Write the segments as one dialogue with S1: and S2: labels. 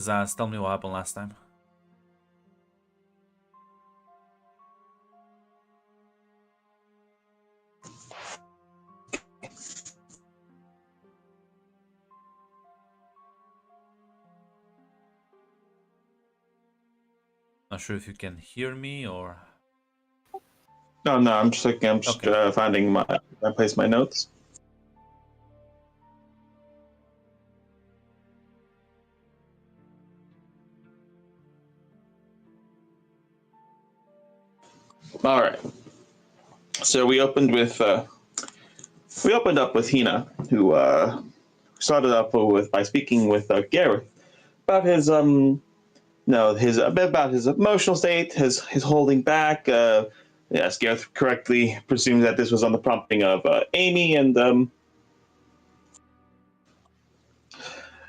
S1: Zaz, tell me what happened last time. Not sure if you can hear me or...
S2: No, I'm just looking. I'm just
S1: Okay.
S2: finding my. I place my notes. All right. So we opened up with Hina, who started up with by speaking with Gareth about his about his emotional state, his holding back. Yes, Gareth correctly presumes that this was on the prompting of Amy, and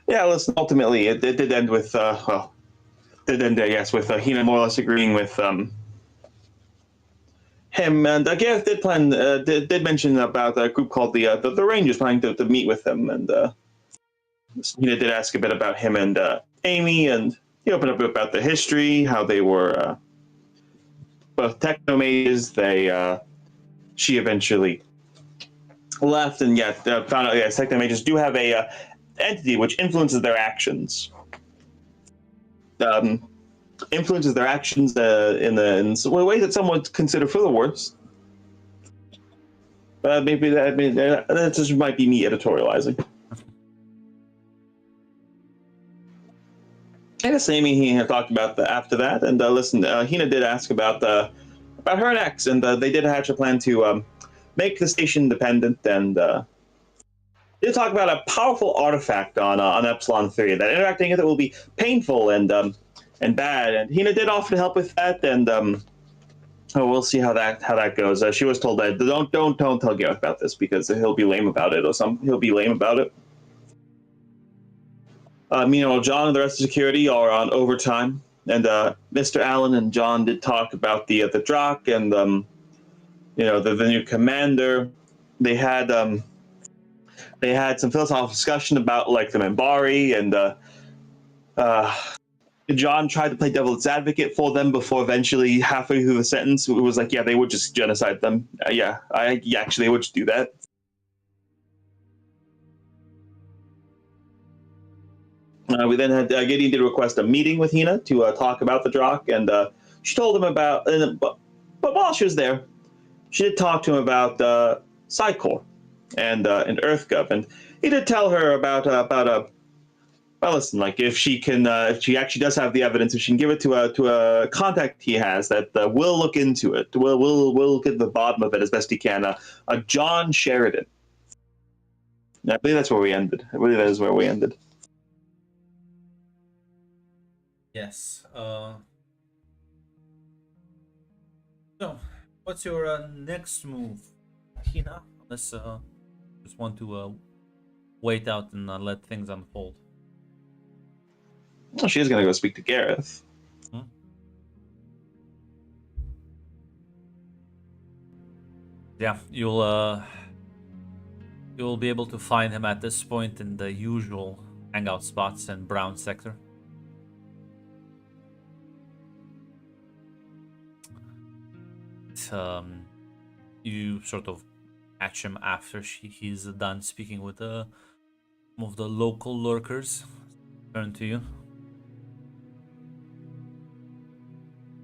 S2: yeah, listen. Ultimately, it did end with yes, with Hina more or less agreeing with him, and Gareth did plan did mention about a group called the Rangers planning to meet with him, and Hina did ask a bit about him and Amy, and he opened up about the history, how they were both techno mages. She eventually left, and found out techno mages do have a entity which influences their actions. Influences their actions in ways that some would consider for the worse. Maybe that just might be me editorializing. I guess Amy he had talked about after that, and listen, Hina did ask about her and X, and they did hatch a plan to make the station independent, and did talk about a powerful artifact on Epsilon 3 that interacting with it will be painful and bad, and Hina did offer to help with that, and we'll see how that goes. She was told that don't tell Gareth about this because he'll be lame about it, he'll be lame about it. Meanwhile, John and the rest of security are on overtime, and Mr. Allen and John did talk about the Drakh and the new commander. They had some philosophical discussion about like the Minbari, and John tried to play devil's advocate for them before eventually halfway through the sentence it was like, yeah, they would just genocide them. Actually they would just do that. We then had Gideon did request a meeting with Hina to talk about the Drakh, and she told him about. But while she was there, she did talk to him about Psycor and EarthGov, and he did tell her about well, listen, like if she actually does have the evidence, if she can give it to a contact he has that will look into it, will look at the bottom of it as best he can. John Sheridan. I believe that's where we ended. I believe that is where we ended.
S1: Yes. So, what's your next move, Hina? Let's just want to wait out and let things unfold.
S2: Well, she is going to go speak to Gareth.
S1: Yeah, you'll be able to find him at this point in the usual hangout spots in Brown sector. You sort of catch him after he's done speaking with some of the local lurkers. Turn to you.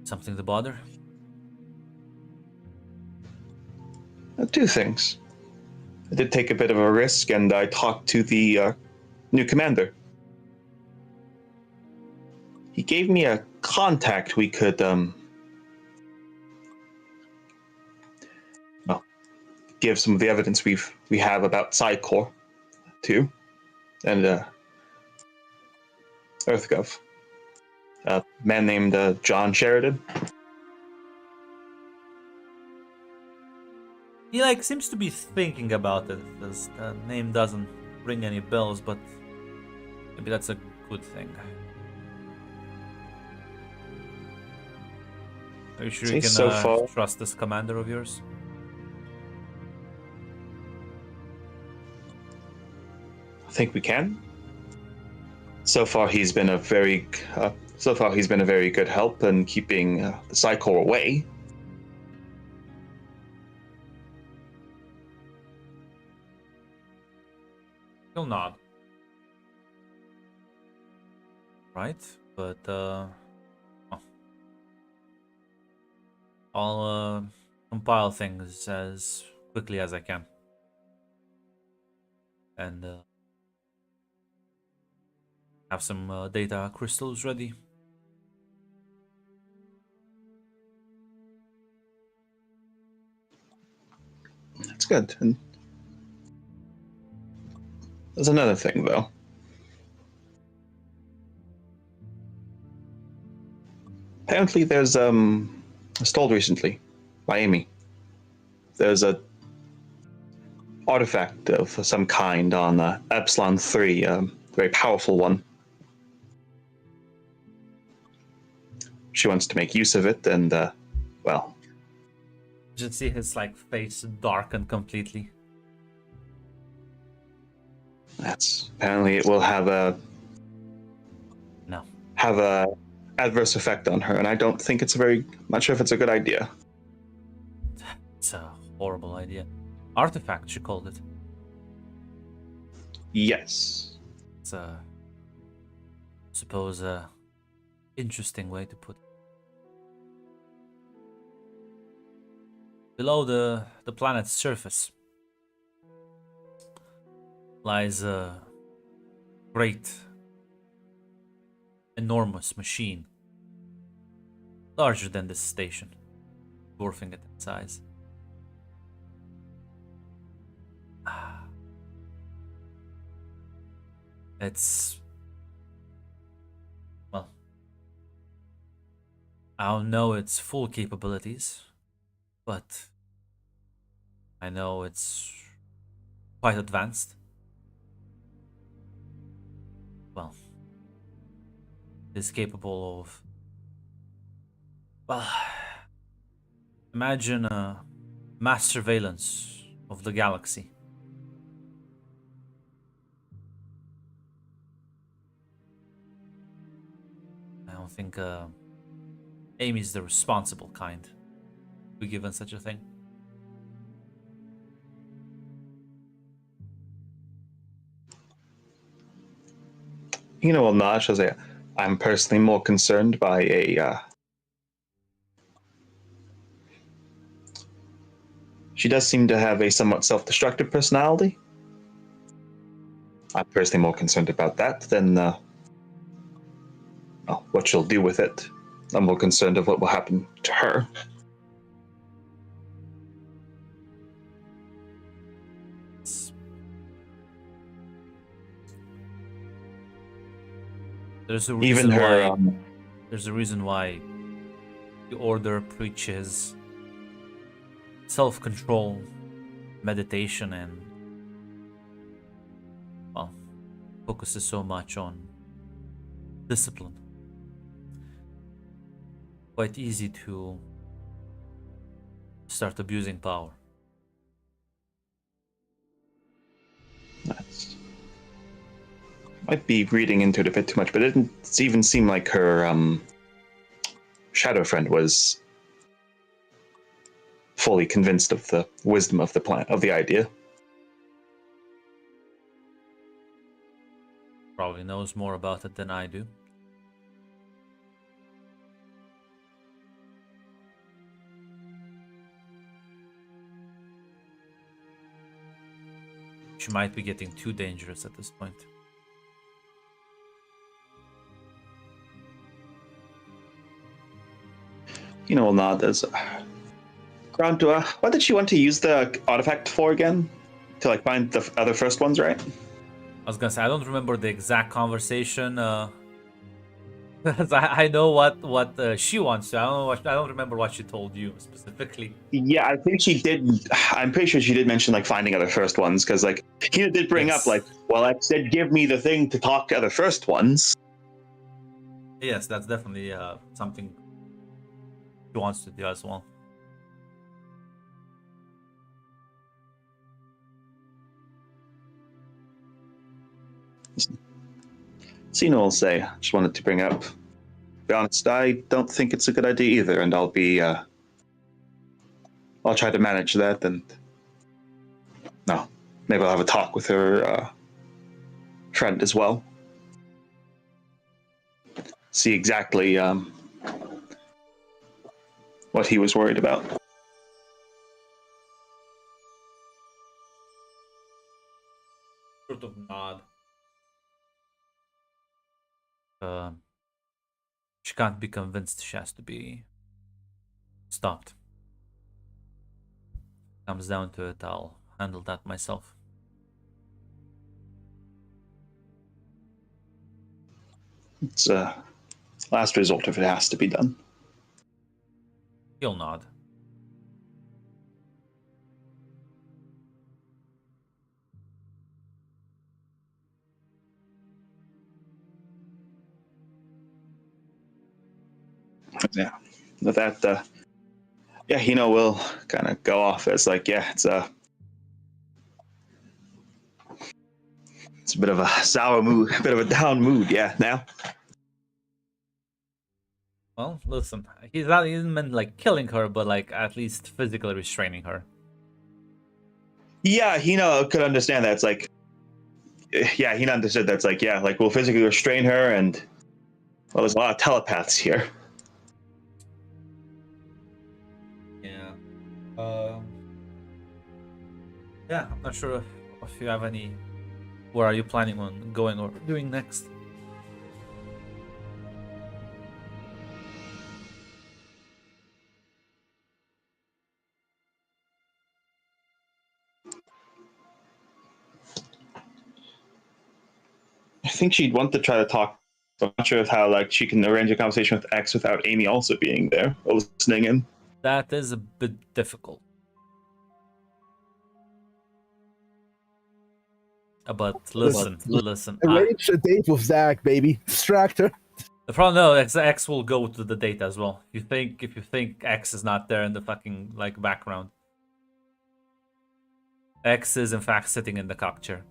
S1: Something to bother?
S2: Two things. I did take a bit of a risk, and I talked to the new commander. He gave me a contact we could give some of the evidence we have about Psycor too, and EarthGov. A man named John Sheridan.
S1: He seems to be thinking about it. The name doesn't ring any bells, but maybe that's a good thing. Are you sure you can trust this commander of yours?
S2: I think we can. So far, he's been a very good help in keeping the Psychor away.
S1: He'll nod. Right, but oh. I'll compile things as quickly as I can, and have some data crystals ready.
S2: That's good. And there's another thing, though. Apparently, I was told recently by Amy, there's a artifact of some kind on Epsilon 3, a very powerful one. She wants to make use of it, and, well...
S1: Just see his, like, face darken completely.
S2: That's... Apparently it will have a...
S1: No.
S2: Have a adverse effect on her, and I don't think it's I'm not sure if it's a good idea.
S1: It's a horrible idea. Artifact, she called it.
S2: Yes.
S1: It's a... suppose a... interesting way to put it. Below the planet's surface lies a great, enormous machine, larger than this station, dwarfing it in size. It's... well, I don't know its full capabilities, but I know it's quite advanced. Well, it's capable of... well, imagine a mass surveillance of the galaxy. I don't think Amy's the responsible kind to be given such a thing.
S2: You know, Nash, I'm personally more concerned by she does seem to have a somewhat self-destructive personality. I'm personally more concerned about that than what she'll do with it. I'm more concerned of what will happen to her.
S1: There's a reason
S2: Even her,
S1: why. There's a reason why the order preaches self-control, meditation, and well, focuses so much on discipline. Quite easy to start abusing power.
S2: That's... might be reading into it a bit too much, but it didn't even seem like her shadow friend was fully convinced of the wisdom of the plan, of the idea.
S1: Probably knows more about it than I do. She might be getting too dangerous at this point.
S2: You know, not as Grant, what did she want to use the artifact for again? To like find the other first ones, right?
S1: I was gonna say I don't remember the exact conversation. I know what she wants to. I don't remember what she told you specifically.
S2: Yeah, I think she did. I'm pretty sure she did mention like finding other first ones because like he did bring up like, well, I said give me the thing to talk to other first ones.
S1: Yes, that's definitely something she wants to do as well.
S2: Cena will say, just wanted to bring up. To be honest, I don't think it's a good idea either, and I'll try to manage that, and no, maybe I'll have a talk with her friend as well. See exactly what he was worried about.
S1: Sort of nod. She can't be convinced. She has to be stopped. Comes down to it, I'll handle that myself.
S2: It's last resort if it has to be done.
S1: He'll nod.
S2: Yeah. With that, yeah, Hino will kind of go off as like, yeah, it's a bit of a sour mood, a bit of a down mood, yeah. Now,
S1: Well, listen, he didn't mean like killing her, but like at least physically restraining her.
S2: yeah, Hino could understand that. It's like, yeah, Hino understood that's like, yeah, like we'll physically restrain her, and well, there's a lot of telepaths here.
S1: Yeah. Yeah, I'm not sure if you have any. Where are you planning on going or doing next?
S2: I think she'd want to try to talk. I'm not sure of how like she can arrange a conversation with X without Amy also being there or listening in.
S1: That is a bit difficult. But listen.
S3: Arrange a date with Zach, baby. Distract her.
S1: The problem, no, X will go to the date as well. If you think X is not there in the fucking like background, X is in fact sitting in the cock chair.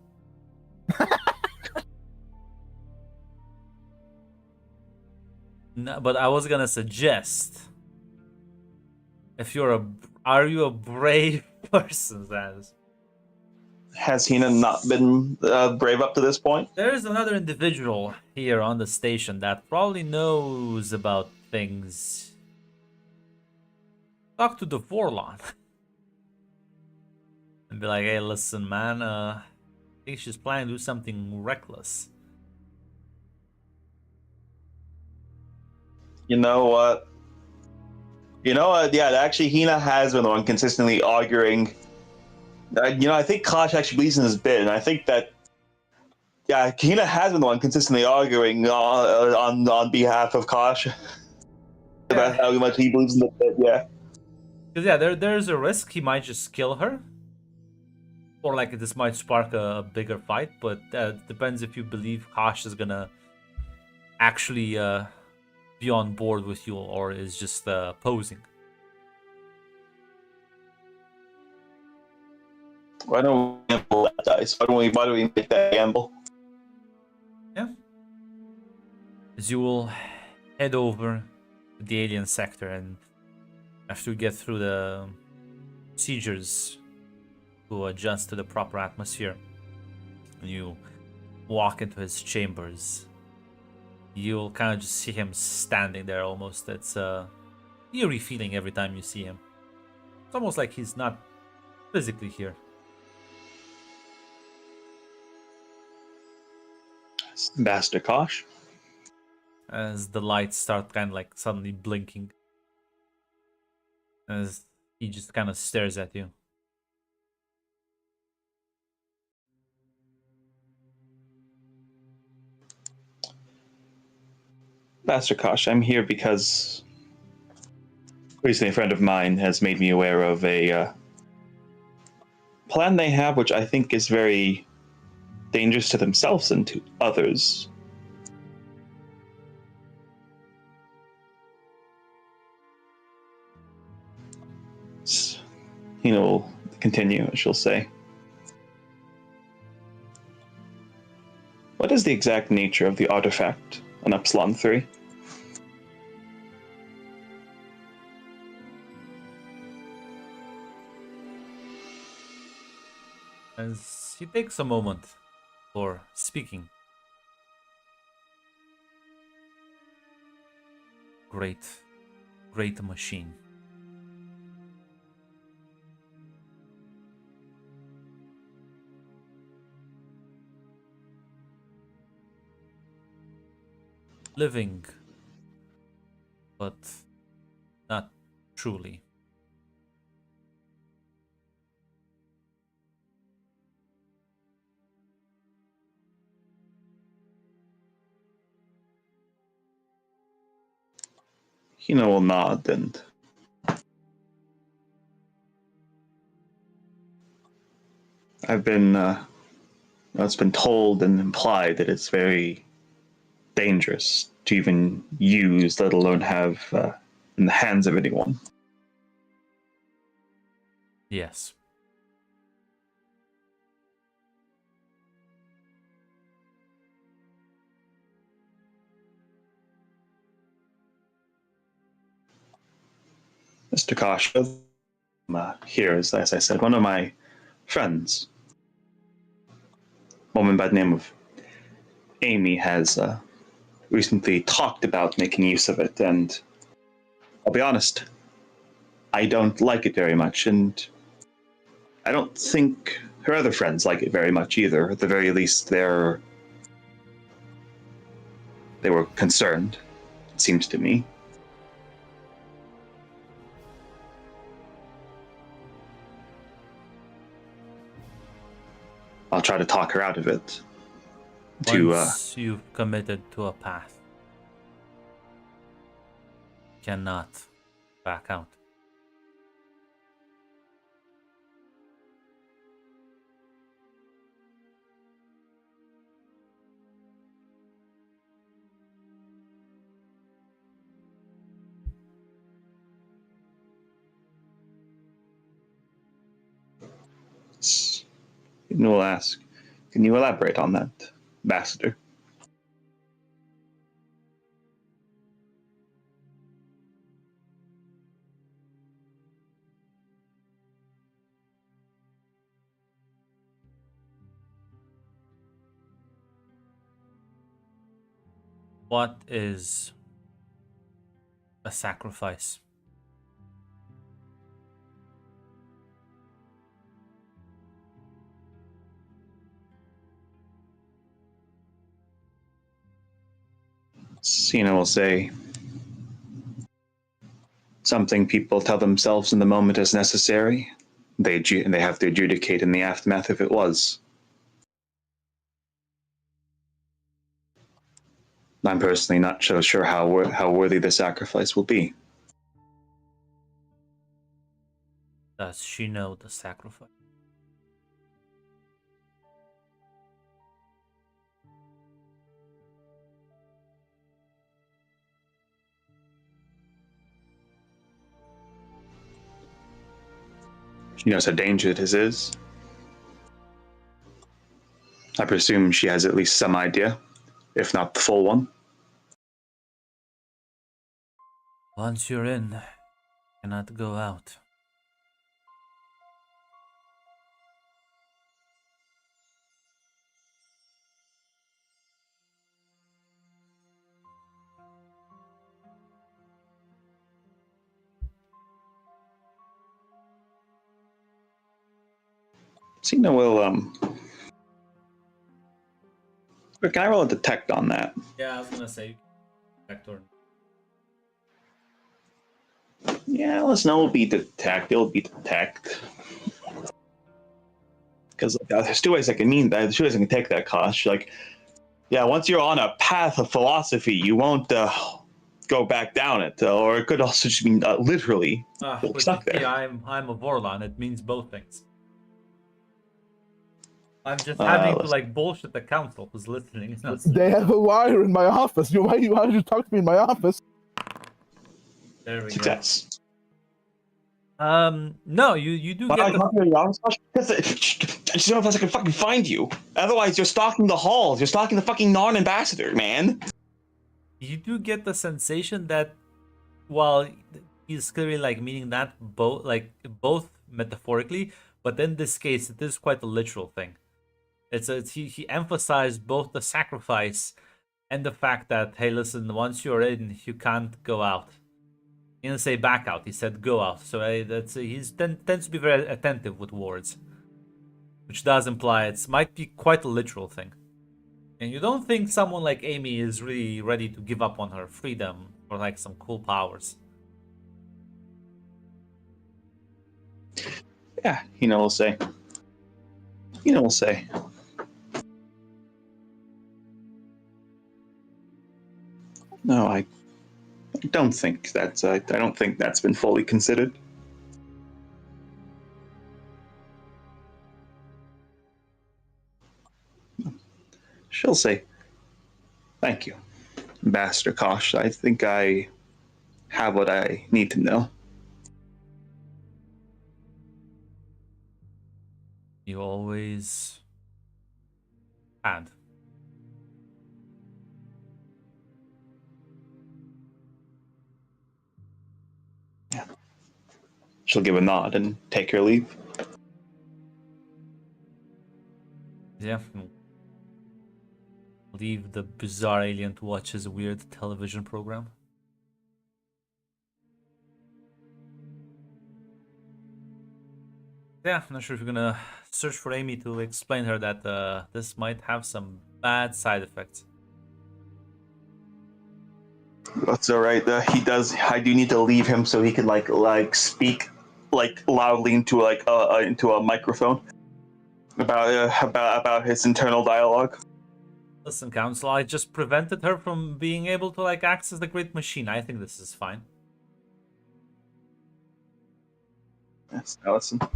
S1: No, but I was gonna suggest, if are you a brave person, Zaz?
S2: Has Hina not been brave up to this point?
S1: There is another individual here on the station that probably knows about things. Talk to the Vorlon. And be like, hey, listen, man, I think she's planning to do something reckless.
S2: You know what? Yeah, actually, Hina has been the one consistently arguing. I think Kosh actually believes in his bid, and I think that, yeah, Hina has been the one consistently arguing on behalf of Kosh about how much he believes in the bid. Yeah,
S1: Because yeah, there's a risk he might just kill her, or like this might spark a bigger fight. But depends if you believe Kosh is gonna actually be on board with you or is just posing.
S2: why don't we gamble that dice? Why do we make that gamble?
S1: Yeah. As you will head over to the alien sector, and after you get through the procedures to adjust to the proper atmosphere, and you walk into his chambers, you'll kind of just see him standing there almost. It's a eerie feeling every time you see him. It's almost like he's not physically here.
S2: Master Kosh.
S1: As the lights start kind of like suddenly blinking, as he just kind of stares at you.
S2: Master Kosh, I'm here because recently a friend of mine has made me aware of a plan they have, which I think is very dangerous to themselves and to others. Will continue, she'll say. What is the exact nature of the artifact on Epsilon 3?
S1: As he takes a moment for speaking. Great machine. Living, but not truly.
S2: Hina will nod, and I've been, it's been told and implied that it's very dangerous to even use, let alone have in the hands of anyone.
S1: Yes.
S2: Mr. Kasha, here is, as I said, one of my friends. A woman by the name of Amy has recently talked about making use of it, and I'll be honest, I don't like it very much, and I don't think her other friends like it very much either. At the very least, they were concerned, it seems to me. I'll try to talk her out of it.
S1: Once you've committed to a path, cannot back out.
S2: We'll ask, can you elaborate on that, Ambassador?
S1: What is a sacrifice?
S2: Cena will say, something people tell themselves in the moment is necessary. They have to adjudicate in the aftermath if it was. I'm personally not so sure how worthy the sacrifice will be.
S1: Does she know the sacrifice?
S2: She knows how dangerous this is. I presume she has at least some idea, if not the full one.
S1: Once you're in, cannot go out.
S2: Cena will can I roll a detect on that?
S1: Yeah, I was gonna say, Vector.
S2: Yeah, let's know it'll be detect. It'll be detect. Because there's two ways I can take that cost. Like, yeah, once you're on a path of philosophy, you won't go back down it, or it could also just mean literally
S1: But
S2: stuck
S1: you see,
S2: there.
S1: I'm a Vorlon. It means both things. I'm just having to like bullshit the council who's listening.
S3: They have a wire in my office. Why did you talk to me in my office?
S1: There we
S2: Success.
S1: No, you do
S2: Why
S1: get
S2: am I
S1: the
S2: talking to you, honest? Because I just don't know if I can fucking find you. Otherwise, you're stalking the halls. You're stalking the fucking Narn ambassador, man.
S1: you do get the sensation that while he's clearly like meaning that both metaphorically, but in this case it is quite a literal thing. He emphasized both the sacrifice and the fact that, hey, listen, once you're in, you can't go out. He didn't say back out. He said go out. So tends to be very attentive with words, which does imply it might be quite a literal thing. And you don't think someone like Amy is really ready to give up on her freedom for like some cool powers?
S2: Yeah, we'll say. We'll say. No, I don't think that's. I don't think that's been fully considered. She'll say, "Thank you, Ambassador Kosh. I think I have what I need to know."
S1: You always had.
S2: Yeah. She'll give a nod and take her leave.
S1: Yeah. Leave the bizarre alien to watch his weird television program. Yeah, I'm not sure if you're gonna search for Amy to explain her that this might have some bad side effects.
S2: That's all right. He does. I do need to leave him so he can like speak like loudly into into a microphone about his internal dialogue.
S1: Listen, Council, I just prevented her from being able to like access the Great Machine. I think this is fine.
S2: Yes, Allison. At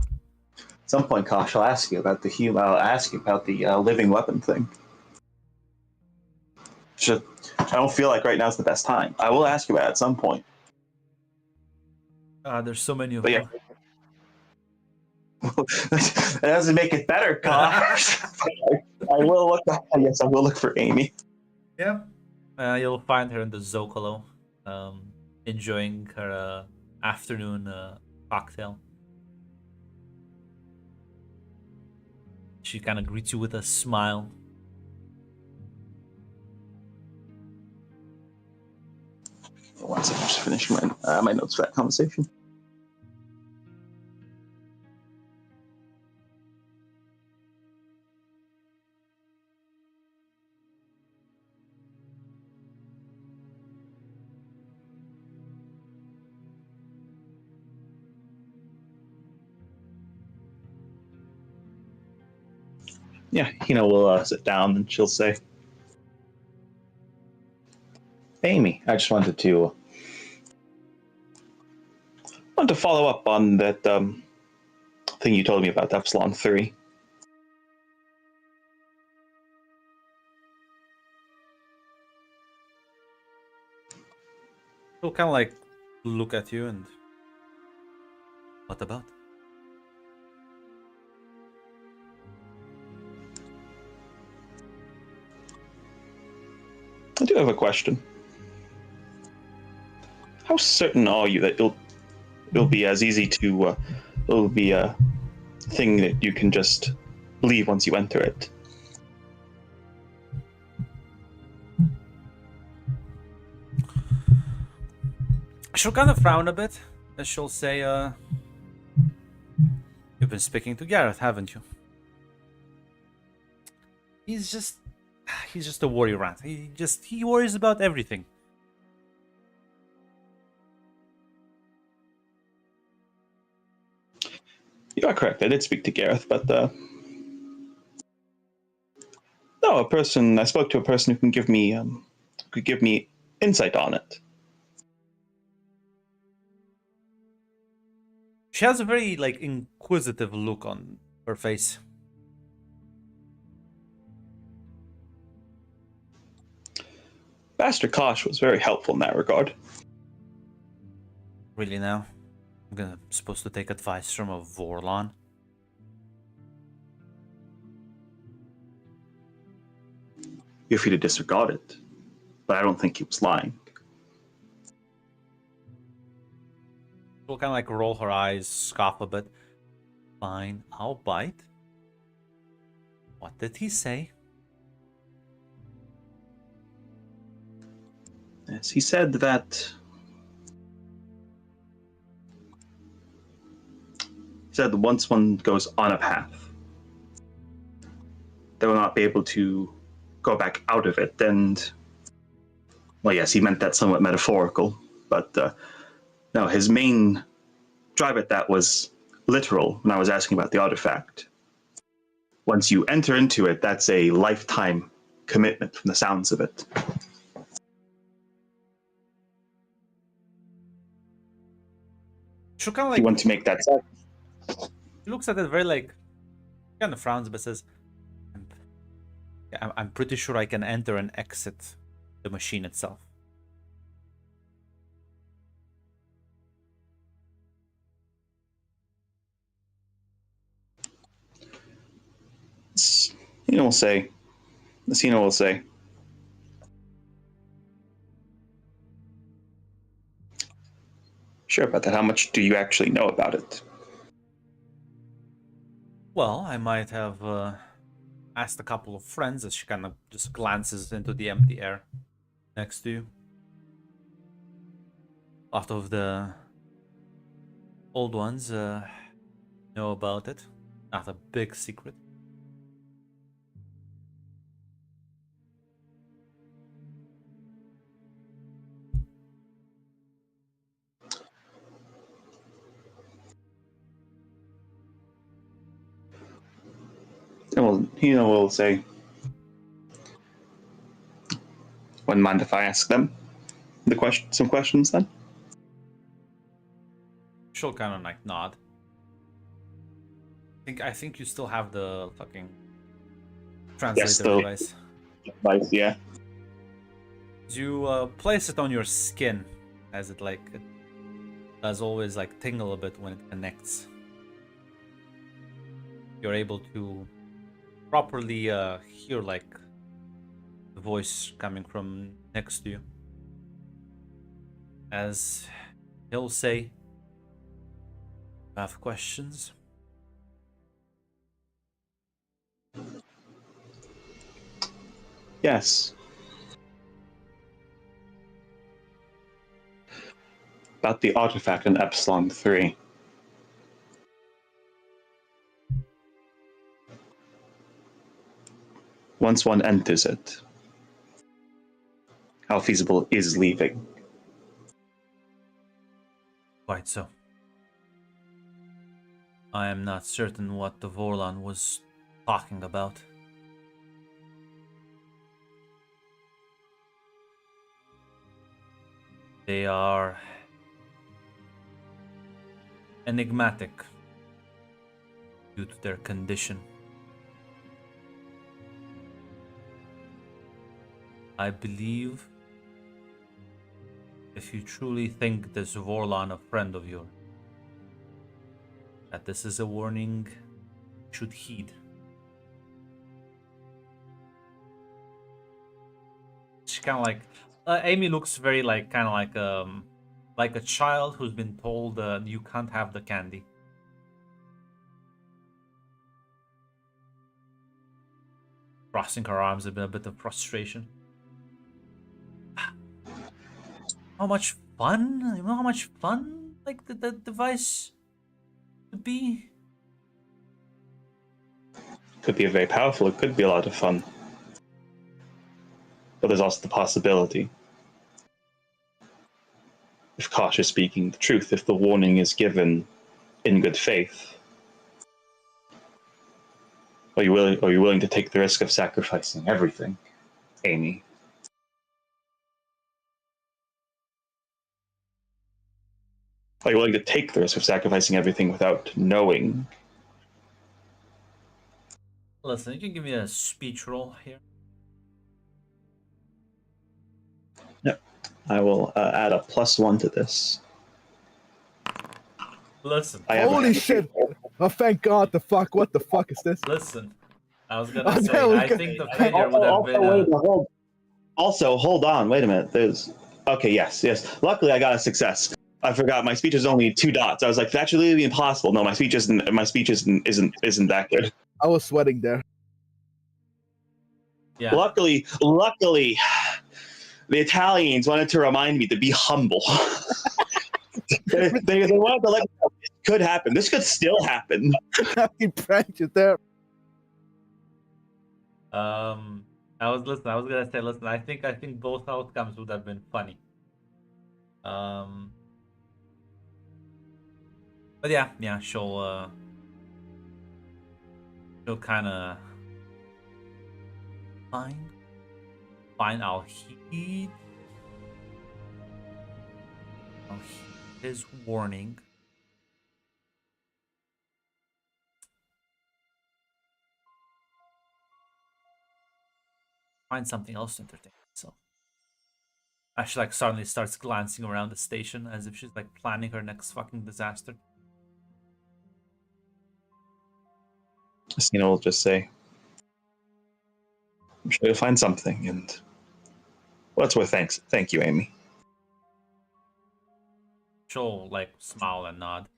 S2: some point, Kosh, I'll ask you about the I'll ask you about the living weapon thing. I don't feel like right now is the best time. I will ask you about it at some point.
S1: There's so many of
S2: But
S1: them.
S2: Yeah. That doesn't make it better, Kosh. I will look. Yes, I will look for Amy.
S1: Yeah. You'll find her in the Zocalo, enjoying her afternoon cocktail. She kind of greets you with a smile.
S2: One second, just finishing my notes for that conversation. Yeah, we'll sit down and she'll say, Amy, I just wanted to follow up on that thing you told me about Epsilon 3.
S1: She'll kind of like look at you and, what about?
S2: I do have a question. How certain are you that it'll be as easy to it'll be a thing that you can just leave once you enter it?
S1: She'll kind of frown a bit, as she'll say, you've been speaking to Gareth, haven't you? He's just a worry rat. He worries about everything.
S2: You are correct. I did speak to Gareth, but no, I spoke to a person who can give me insight on it.
S1: She has a very like inquisitive look on her face.
S2: Master Kosh was very helpful in that regard.
S1: Really now? I'm supposed to take advice from a Vorlon.
S2: You're free to disregard it, but I don't think he was lying.
S1: She'll kind of like roll her eyes, scoff a bit. Fine, I'll bite. What did he say?
S2: Yes, he said that. He said that once one goes on a path, they will not be able to go back out of it. And, well, yes, he meant that somewhat metaphorical, but no, his main drive at that was literal when I was asking about the artifact. Once you enter into it, that's a lifetime commitment from the sounds of it.
S1: She'll kind of
S2: If you
S1: like,
S2: want to make that sense.
S1: he looks at it very like, kind of frowns, but says, I'm pretty sure I can enter and exit the machine itself.
S2: Cena will say, sure about that. How much do you actually know about it?
S1: Well, I might have asked a couple of friends as she kind of just glances into the empty air next to you. A lot of the old ones know about it. Not a big secret.
S2: Well, Hina will say, wouldn't mind if I ask them some questions then?
S1: She'll kind of like nod. I think you still have the fucking translator
S2: still.
S1: device.
S2: Advice, yeah.
S1: You place it on your skin, as it like it does always like tingle a bit when it connects. You're able to properly hear like the voice coming from next to you, as he'll say, "Have questions?"
S2: Yes. About the artifact in Epsilon 3. Once one enters it, how feasible is leaving?
S1: Quite so. I am not certain what the Vorlon was talking about. They are enigmatic due to their condition. I believe if you truly think this Vorlon a friend of yours, that this is a warning you should heed. She kind of like Amy looks very like kind of like a child who's been told you can't have the candy. Crossing her arms a bit of frustration. How much fun? You know how much fun like the device could be?
S2: Could be very powerful, it could be a lot of fun. But there's also the possibility, if Kosh is speaking the truth, if the warning is given in good faith, are you willing to take the risk of sacrificing everything, Amy? Are you willing to take the risk of sacrificing everything without knowing?
S1: Listen, you can give me a speech roll here.
S2: Yep. I will add a +1 to this.
S1: Listen,
S2: I am.
S3: Holy shit! Oh, thank God! What the fuck is this?
S1: listen. I was
S3: Oh,
S1: gonna say,
S3: no,
S1: I think the failure would have been.
S2: Hold on. Wait a minute. There's okay. Yes. Luckily, I got a success. I forgot my speech is only 2 dots. I was like, that's really impossible. No, my speech isn't. My speech isn't that good.
S3: I was sweating there.
S1: Yeah.
S2: Luckily, the Italians wanted to remind me to be humble. they wanted to let me know it could happen. This could still happen.
S3: He pranked you there.
S1: I was gonna say, listen. I think both outcomes would have been funny. But yeah, she'll kind of fine. I'll heed his warning. Find something else to entertain myself. She like suddenly starts glancing around the station as if she's like planning her next fucking disaster.
S2: Cena will just say, I'm sure you'll find something, and what's worth thanks. Thank you, Amy.
S1: She'll like smile and nod.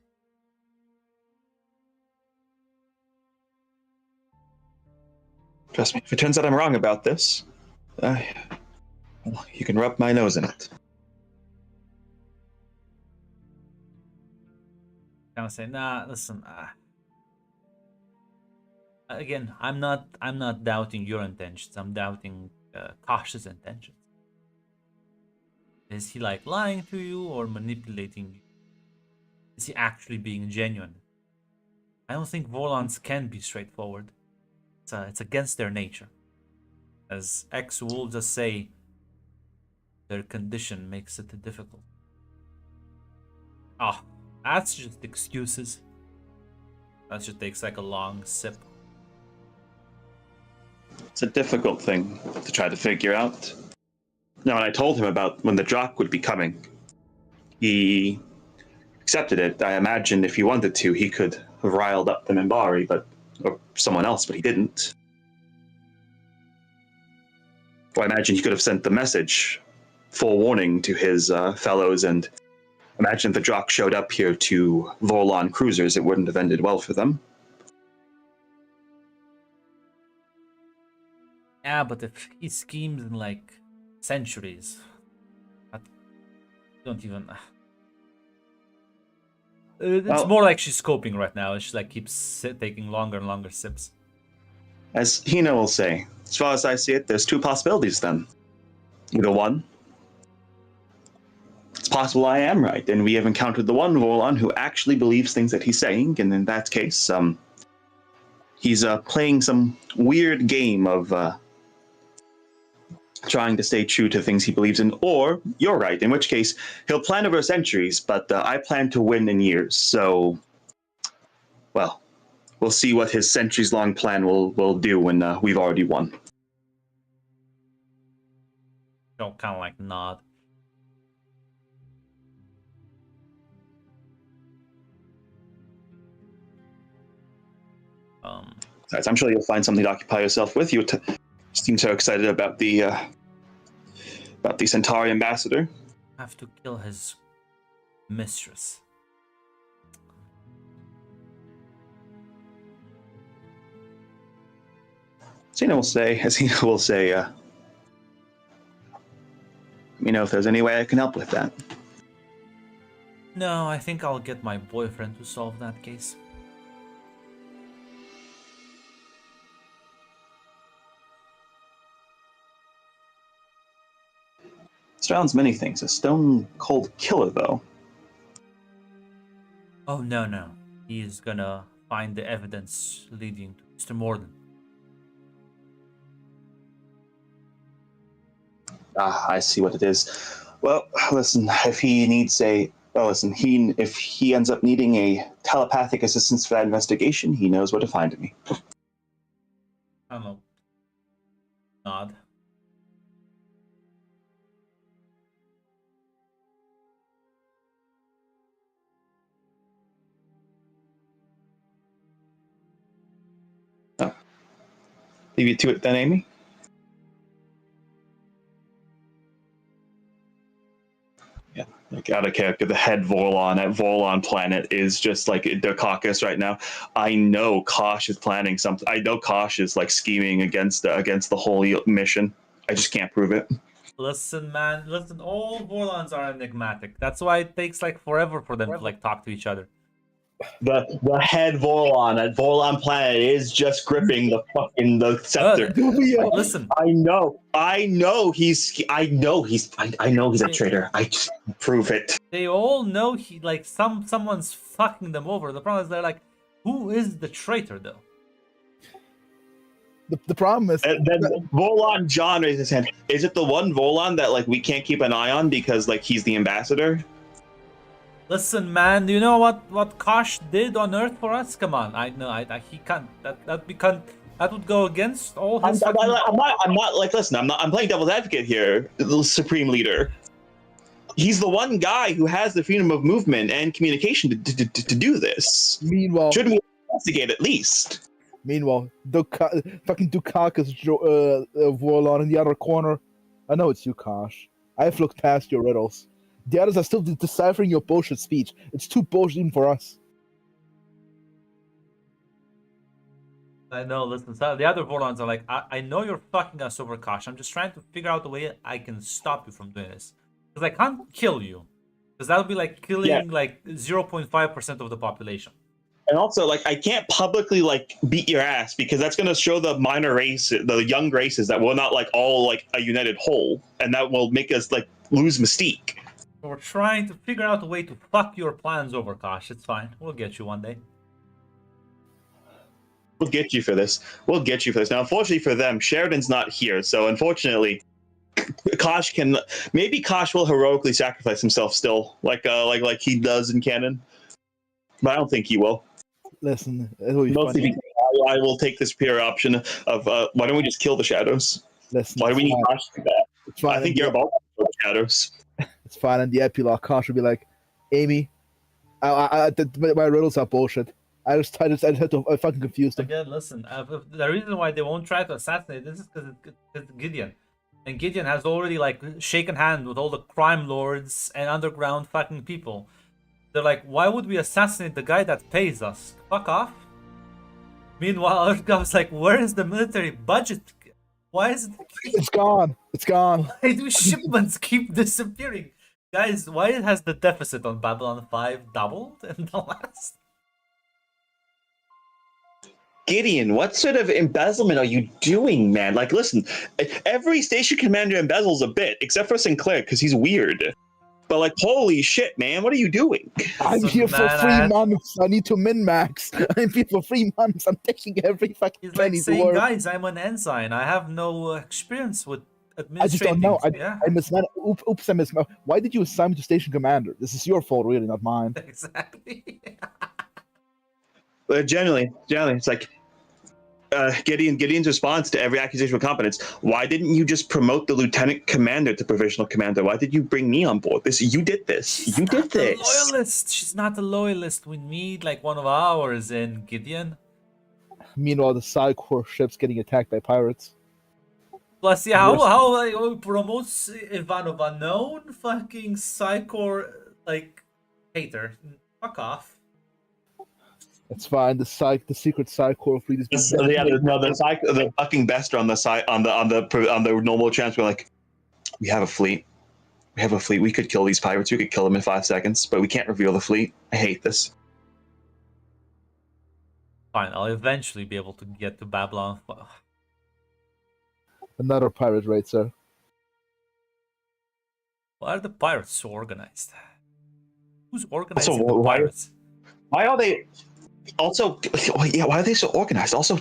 S2: Trust me, if it turns out I'm wrong about this, well, you can rub my nose in it.
S1: Kind of say, nah, listen. Again, I'm not doubting your intentions. I'm doubting Kosh's intentions. Is he like lying to you or manipulating you? Is he actually being genuine? I don't think Vorlons can be straightforward. It's against their nature. As X will just say, their condition makes it difficult. Ah, that's just excuses. That just takes like a long sip.
S2: It's a difficult thing to try to figure out. Now, when I told him about when the Drakh would be coming, he accepted it. I imagined if he wanted to, he could have riled up the Minbari, or someone else, but he didn't. Well, I imagine he could have sent the message, full warning to his fellows, and imagine if the Drakh showed up here to Vorlon cruisers, it wouldn't have ended well for them.
S1: Yeah, but if he schemes in like centuries, I don't even. It's more like she's scoping right now. She like keeps taking longer and longer sips.
S2: As Hina will say, as far as I see it, there's 2 possibilities then. Either one, it's possible I am right, and we have encountered the one Vorlon who actually believes things that he's saying, and in that case, he's playing some weird game of trying to stay true to things he believes in, or you're right, in which case he'll plan over centuries, but I plan to win in years, so, well, we'll see what his centuries-long plan will do when we've already won.
S1: She'll kind of like nod.
S2: Besides, I'm sure you'll find something to occupy yourself with. You seem so excited about the Centauri ambassador.
S1: Have to kill his mistress.
S2: Cena will say, let me know if there's any way I can help with that.
S1: No, I think I'll get my boyfriend to solve that case.
S2: Stroud's many things. A stone cold killer, though.
S1: Oh no. He is gonna find the evidence leading to Mr. Morden.
S2: Ah, I see what it is. Well, listen, if he ends up needing a telepathic assistance for that investigation, he knows where to find me.
S1: I don't know. Nod.
S2: Leave you to it then, Amy. Yeah, like out of character, the head Vorlon at Vorlon Planet is just like the caucus right now. I know Kosh is planning something. I know Kosh is like scheming against the whole mission. I just can't prove it.
S1: Listen, man. Listen, all Vorlons are enigmatic. That's why it takes like forever for them to like talk to each other.
S2: The head Vorlon at Vorlon Planet is just gripping the scepter.
S1: Listen,
S2: I know he's a traitor. I just prove it.
S1: they all know he like someone's fucking them over. The problem is they're like, who is the traitor though?
S3: The problem is
S2: And then Vorlon John raised his hand. Is it the one Vorlon that like we can't keep an eye on because like he's the ambassador?
S1: Listen, man. Do you know what Kosh did on Earth for us? Come on, I know. He can't. That would go against all his.
S2: I'm not like listen. I'm playing devil's advocate here, the supreme leader. He's the one guy who has the freedom of movement and communication to do this.
S3: meanwhile,
S2: Shouldn't we investigate at least?
S3: fucking Dukakis Vorlon in the other corner. I know it's you, Kosh. I've looked past your riddles. The others are still deciphering your bullshit speech. It's too bullshit even for us.
S1: I know. Listen, so the other Vorlons are like, I know you're fucking us over, Kosh. I'm just trying to figure out a way I can stop you from doing this. Because I can't kill you. Because that would be like killing like 0.5% of the population.
S2: And also, like, I can't publicly like beat your ass because that's going to show the minor race, the young races, that we're not like all like a united whole, and that will make us like lose mystique.
S1: We're trying to figure out a way to fuck your plans over, Kosh. It's fine. We'll get you one day.
S2: We'll get you for this. We'll get you for this. Now, unfortunately for them, Sheridan's not here, so unfortunately, Kosh will heroically sacrifice himself still, like he does in canon. But I don't think he will.
S3: Listen, it'll be
S2: Mostly
S3: funny.
S2: because I will take this pure option of why don't we just kill the shadows?
S3: Listen,
S2: Why do we need Kosh to do that?
S3: it's fine.
S2: I think you're about to kill the shadows.
S3: It's fine. In the epilogue, Kosh will be like, Amy, my riddles are bullshit. I just had to fucking confuse them.
S1: Again, listen. The reason why they won't try to assassinate this is because it's Gideon, and Gideon has already like shaken hand with all the crime lords and underground fucking people. They're like, why would we assassinate the guy that pays us? Fuck off. Meanwhile, Earthgov's like, where is the military budget? Why is it?
S3: It's gone. It's gone.
S1: Why do shipments keep disappearing? Guys, why has the deficit on Babylon 5 doubled in the last?
S2: Gideon, what sort of embezzlement are you doing, man? Like, listen, every station commander embezzles a bit, except for Sinclair, because he's weird. But, like, holy shit, man, what are you doing?
S3: I'm
S1: Listen,
S3: here for
S1: man,
S3: 3 months. I need to min-max. I'm here for 3 months. I'm taking every fucking
S1: He's like
S3: penny to
S1: saying,
S3: work.
S1: guys, I'm an ensign. I have no experience with
S3: I just don't
S1: administrating.
S3: know.
S1: Yeah,
S3: I misman. Oops, I misman. Why did you assign me to station commander? This is your fault, really, not mine.
S1: exactly.
S2: Generally, it's like Gideon's response to every accusation of competence. Why didn't you just promote the lieutenant commander to provisional commander? Why did you bring me on board? You did this.
S1: She's
S2: You did
S1: not a
S2: this.
S1: loyalist. She's not a loyalist. We need like one of ours in Gideon.
S3: Meanwhile, the Psycor ship's getting attacked by pirates.
S1: Plus, yeah, how like, promotes Ivanova? Known fucking Psycor like hater. Fuck off.
S3: It's fine. The secret Psycor fleet is.
S2: The fucking best are on the side on the normal chance. We're like, we have a fleet. We could kill these pirates. We could kill them in 5 seconds, but we can't reveal the fleet. I hate this.
S1: Fine, I'll eventually be able to get to Babylon.
S3: Another pirate raid, sir.
S1: Why are the pirates so organized? Who's organizing
S2: Also,
S1: the
S2: why-
S1: pirates?
S2: Why are they? Also, yeah. Why are they so organized? Also,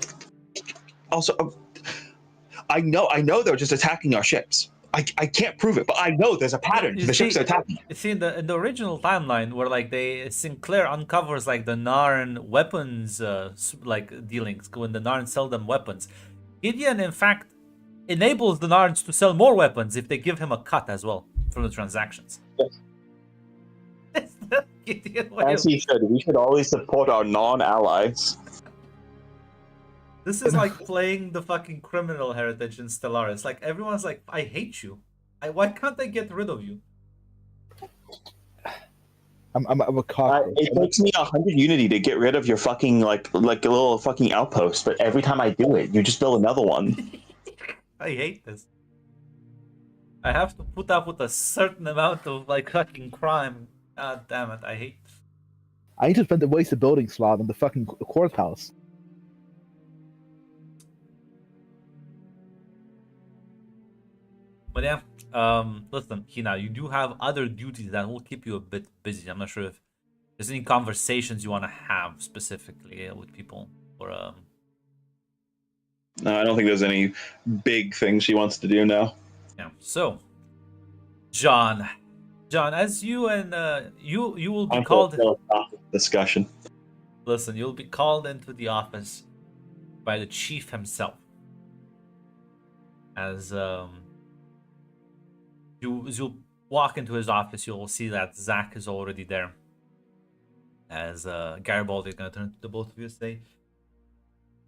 S2: I know they're just attacking our ships. I can't prove it, but I know there's a pattern.
S1: You
S2: The ships
S1: see-
S2: are attacking.
S1: You see, in the original timeline, where like Sinclair uncovers like the Narn weapons, like dealings when the Narn sell them weapons. Gideon, in fact, enables the Narns to sell more weapons if they give him a cut as well from the transactions. Gideon, what
S2: As he should. We should always support our non-allies.
S1: This is like playing the fucking criminal heritage in Stellaris. Like everyone's like, I hate you. Why can't I get rid of you?
S3: I'm a cockroach.
S2: It takes me 100 Unity to get rid of your fucking like a little fucking outpost, but every time I do it, you just build another one.
S1: I hate this. I have to put up with a certain amount of like fucking crime. God damn it, I hate.
S3: I need to spend the wasted building slot on the fucking courthouse.
S1: But yeah, listen, Hina, you do have other duties that will keep you a bit busy. I'm not sure if there's any conversations you want to have specifically with people, or
S2: No, I don't think there's any big things she wants to do now.
S1: yeah. So, John, as you and you will be
S2: I'm
S1: called.
S2: Discussion.
S1: Listen, you'll be called into the office by the chief himself. As you'll walk into his office, you'll see that Zach is already there. As Garibaldi is gonna turn to the both of you and say,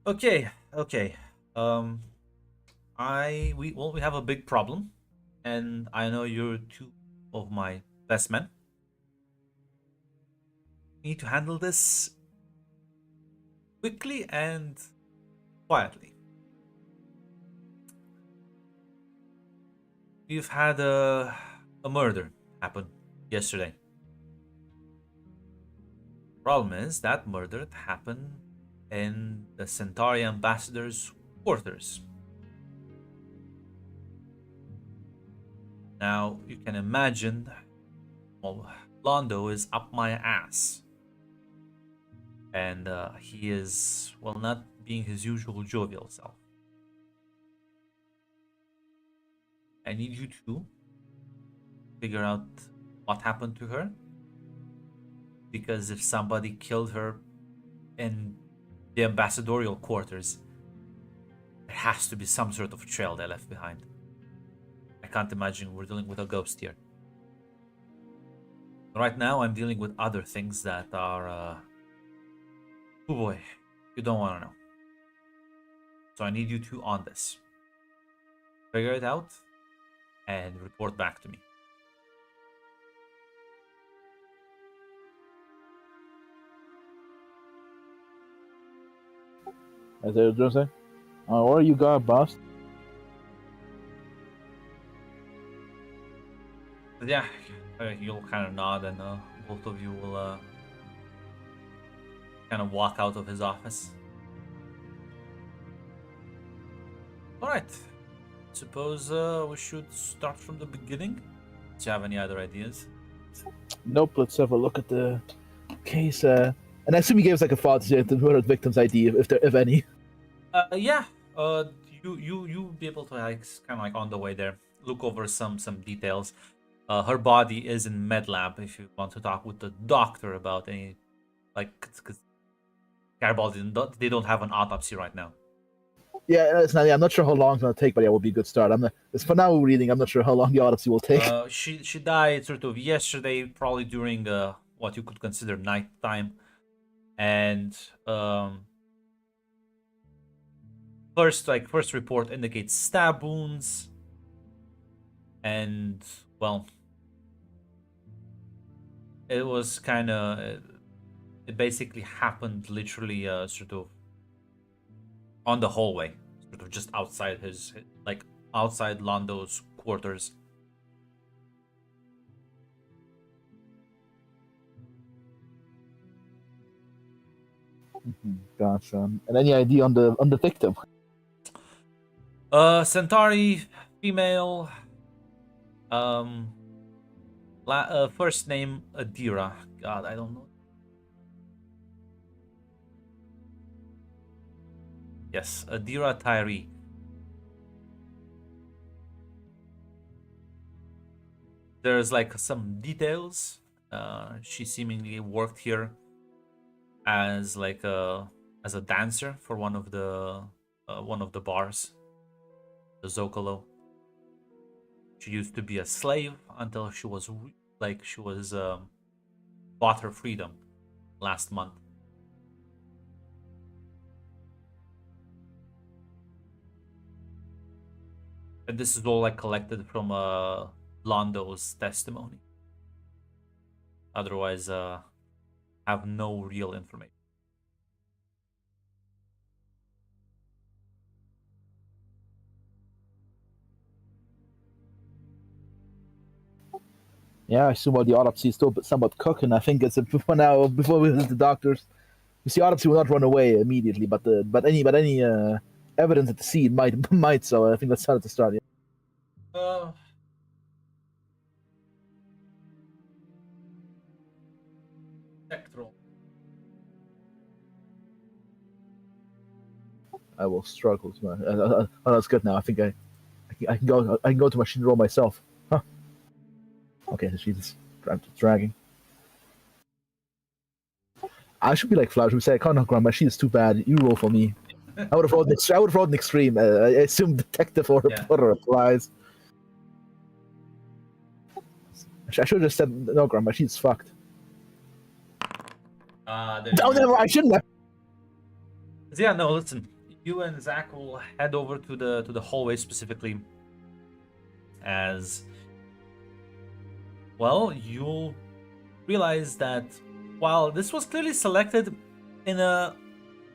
S1: "Okay, we have a big problem, and I know you're two of my best men. We need to handle this quickly and quietly. We've had a murder happen yesterday. Problem is that murder happened in the Centauri ambassador's quarters. Now you can imagine, well, Londo is up my ass, and he is, well, not being his usual jovial self. I need you to figure out what happened to her, because if somebody killed her in the ambassadorial quarters, there has to be some sort of trail they left behind. I can't imagine we're dealing with a ghost here. Right now, I'm dealing with other things that are, oh boy, you don't want to know. So I need you two on this. Figure it out and report back to me.
S3: As I was just saying, or you got boss.
S1: But yeah, you'll kind of nod, and both of you will kind of walk out of his office. All right. Suppose we should start from the beginning. Do you have any other ideas?
S3: Nope. Let's have a look at the case. And I assume he gave us like a father's day, the murder victim's ID, if any.
S1: Yeah. You be able to like kind of like on the way there look over some details. Her body is in med lab. If you want to talk with the doctor about any, like, because Garibaldi, they don't have an autopsy right now.
S3: Yeah, it's not. Yeah, I'm not sure how long it's gonna take, but yeah, it will be a good start. It's for now reading. I'm not sure how long the autopsy will take.
S1: She died sort of yesterday, probably during what you could consider nighttime, and first report indicates stab wounds, and well, it was kind of it basically happened literally sort of on the hallway, sort of just outside his, like, outside Londo's quarters.
S3: Gotcha. And any idea on the victim?
S1: Centauri, female. First name Adira. God, I don't know. Yes, Adira Tyree. There's like some details. She seemingly worked here as like a dancer for one of the bars, the Zocalo. She used to be a slave until she was bought her freedom last month. And this is all like collected from Londo's testimony. Otherwise, have no real information.
S3: Yeah, I assume all the autopsy is still somewhat cooking. I think it's before now. Before we visit the doctors, you see, autopsy will not run away immediately, but any evidence at the scene might. So I think that's how to start. Yeah.
S1: Spectral.
S3: I will struggle. Oh, that's good now. I think I can go. I can go to machine roll myself. Huh. Okay, so she's dragging. I should be like Flash. We say I can't knock around. Machine is too bad. You roll for me. I would have rolled. I would have rolled an extreme. I assume detective or reporter applies. I should have just said no, Grandma. She's fucked. Oh, never. I shouldn't have.
S1: Yeah, no. Listen, you and Zach will head over to the hallway specifically, as well. You'll realize that while this was clearly selected in a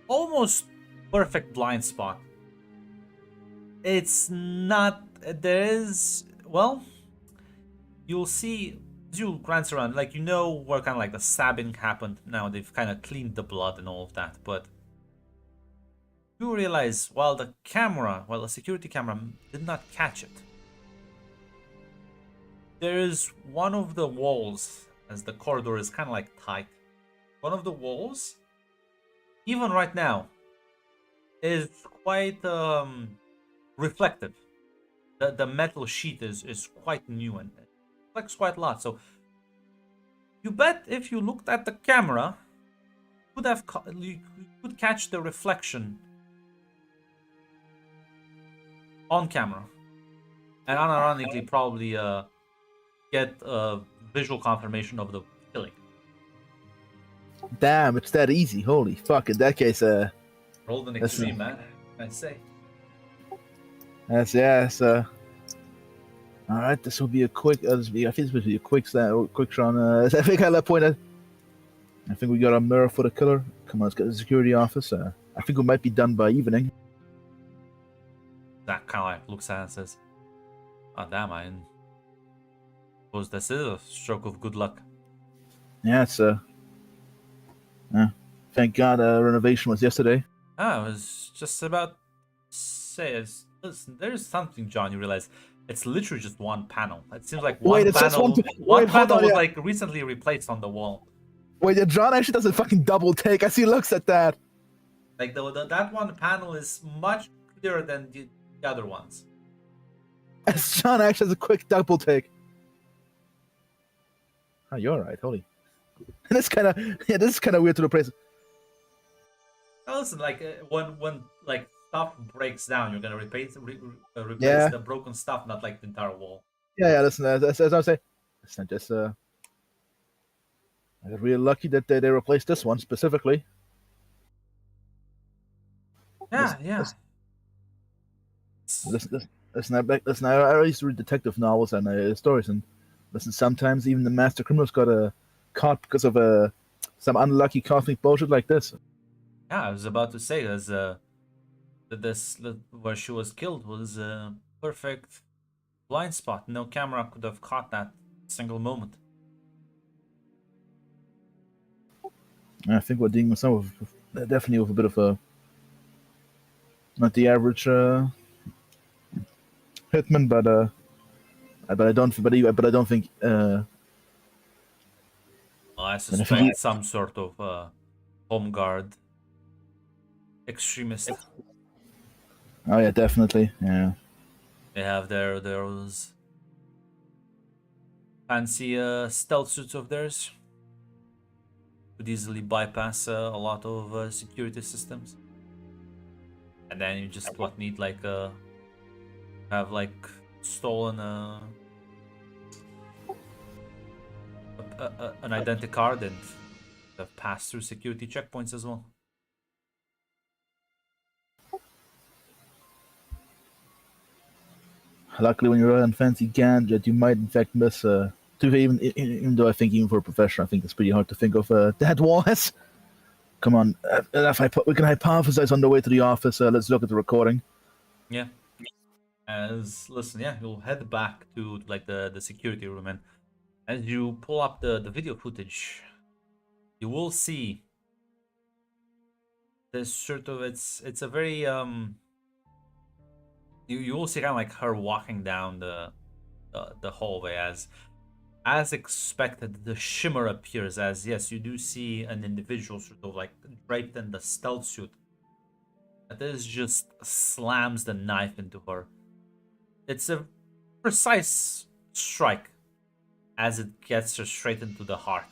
S1: almost perfect blind spot, it's not. There is, well, you'll see as you glance around, like, you know where kind of like the stabbing happened. Now they've kind of cleaned the blood and all of that, but you realize while the security camera did not catch it, there is one of the walls, as the corridor is kind of like tight, one of the walls, even right now, is quite reflective. The metal sheet is quite new and reflects quite a lot. So you bet if you looked at the camera, you could catch the reflection on camera, and unironically probably get a visual confirmation of the killing.
S3: Damn, it's that easy. Holy fuck! In that case,
S1: rolled an extreme, man. I'd say.
S3: Yes. All right, this will be a quick. I think this will be a quick run. I think at that point, I think we got a mirror for the killer. Come on, let's get the security office. I think we might be done by evening.
S1: That kind of like looks at it and says, "Oh damn, I suppose this is a stroke of good luck."
S3: Yeah, it's thank God renovation was yesterday.
S1: I was just about to say, listen, there's something, John, you realize it's literally just one panel. It seems like one panel was like recently replaced on the wall.
S3: Wait, yeah, John actually does a fucking double take as he looks at that.
S1: Like that one panel is much clearer than the other ones.
S3: As John actually has a quick double take. Oh, you're right. Holy. This is kind of weird to replace.
S1: Now listen, like when like stuff breaks down, you're gonna replace the broken stuff, not like the entire wall.
S3: Yeah. Listen, as I say, it's not just I got really lucky that they replaced this one specifically.
S1: Yeah.
S3: Listen, I used to read detective novels and stories, and listen, sometimes even the master criminals got caught because of some unlucky cosmic bullshit like this.
S1: Yeah, I was about to say, as this where she was killed was a perfect blind spot. No camera could have caught that single moment.
S3: I think we're dealing with definitely with a bit of a not the average hitman, but I don't think.
S1: I suspect some sort of home guard extremist.
S3: Oh yeah, definitely. Yeah.
S1: They have those fancy stealth suits of theirs. Could easily bypass a lot of security systems. And then you just need like have like stolen an identity card and have passed through security checkpoints as well.
S3: Luckily, when you're on fancy gadget, you might in fact miss. Even though I think even for a professional, I think it's pretty hard to think of that was. Come on, we can hypothesize on the way to the office. Let's look at the recording.
S1: Yeah. Listen, yeah, you'll head back to like the security room, and as you pull up the video footage, you will see this sort of it's a very you will see kind of like her walking down the hallway as expected. The shimmer appears as, yes, you do see an individual sort of like draped in the stealth suit. This just slams the knife into her. It's a precise strike as it gets her straight into the heart.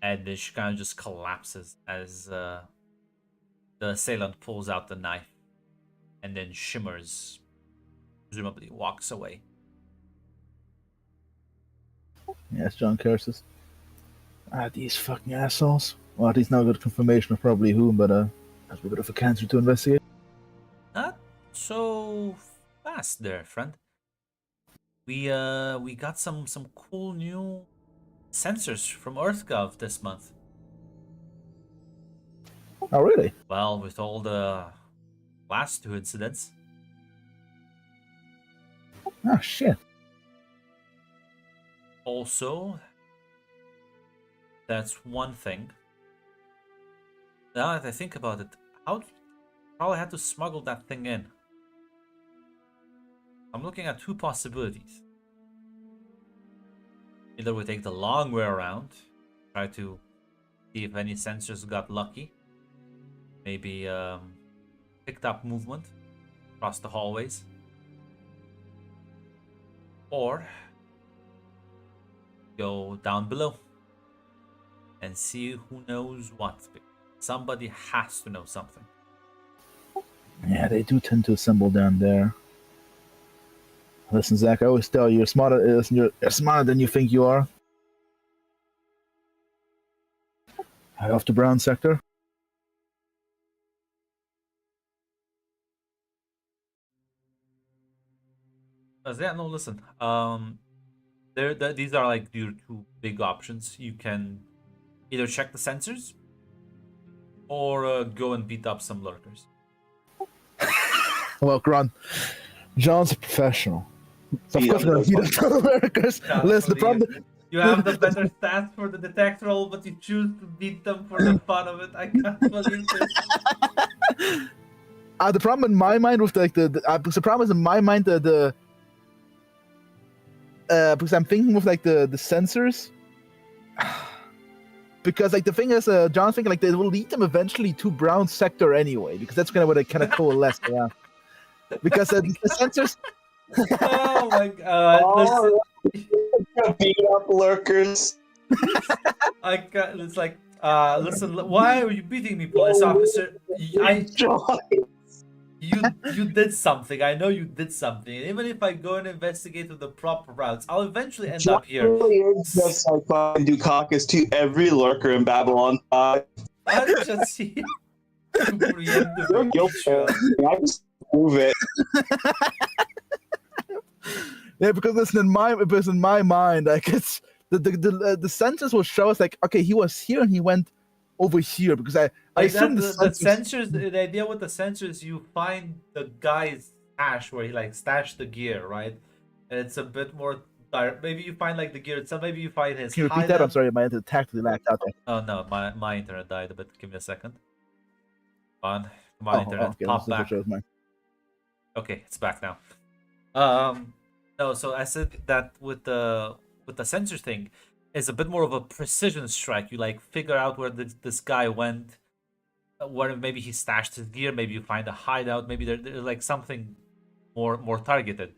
S1: And then she kind of just collapses as the assailant pulls out the knife and then shimmers, presumably walks away.
S3: Yes, John curses. These fucking assholes. Well, at least now got confirmation of probably whom, but that's a bit of a cancer to investigate.
S1: Not so fast there, friend. We got some cool new sensors from EarthGov this month.
S3: Oh, really?
S1: Well, with all the last two incidents.
S3: Oh, shit.
S1: Also, that's one thing. Now that I think about it, how probably had to smuggle that thing in. I'm looking at two possibilities. Either we take the long way around, try to see if any sensors got lucky. Maybe picked up movement across the hallways. Or go down below and see who knows what. Somebody has to know something.
S3: Yeah, they do tend to assemble down there. Listen, Zach, I always tell you, you're smarter than you think you are. Head off to Brown Sector.
S1: Yeah, no, listen. These are like your two big options. You can either check the sensors or go and beat up some lurkers.
S3: Well, Grant, John's a professional. So of course, we're going to beat up the lurkers. Listen, the problem.
S1: You have the better stats for the detect roll, but you choose to beat them for the fun of it. I can't believe this.
S3: The problem in my mind with the problem is in my mind because I'm thinking with like the sensors, because like the thing is, John's thinking like they will lead them eventually to Brown Sector anyway, because that's kind of what they kind of coalesce around. Because the sensors.
S1: Oh my god!
S2: Beat up lurkers.
S1: It's like, listen. Why are you beating me, police officer? You did something. I know you did something. And even if I go and investigate with the proper routes, I'll eventually end up here.
S2: Really is just like fucking Dukakis to every lurker in Babylon 5.
S1: I just see you preemptively.
S2: You're guilty. I just prove it.
S3: Yeah, because listen, in my mind, like it's the sensors will show us like, okay, he was here and he went over here, because I assume the
S1: sensors. The idea with the sensors, you find the guy's stash where he like stashed the gear, right? And it's a bit more direct. Maybe you find like the gear itself. Maybe you find his.
S3: Can you repeat that? I'm sorry, my internet tactically lagged out there.
S1: Oh no, my internet died a bit. Give me a second. Come on, internet,
S3: okay,
S1: pop back. Okay, it's back now. No, so I said that with the sensor thing, is a bit more of a precision strike. You like figure out where this guy went, where maybe he stashed his gear. Maybe you find a hideout. Maybe there's like something more targeted.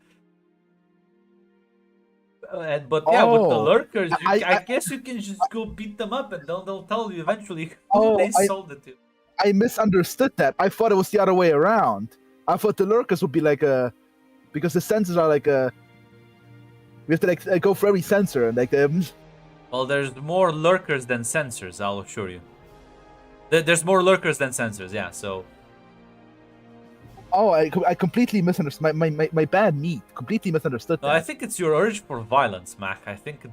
S1: But yeah, with the lurkers, I guess you can just go beat them up, and they'll tell you eventually who they sold it to.
S3: I misunderstood that. I thought it was the other way around. I thought the lurkers would be like because the sensors are like we have to like go for every sensor and like
S1: Well, there's more lurkers than sensors, I'll assure you. There's more lurkers than sensors, yeah. So.
S3: Oh, I completely misunderstood. My bad meat. Completely misunderstood
S1: No,
S3: that.
S1: I think it's your urge for violence, Mac. I think the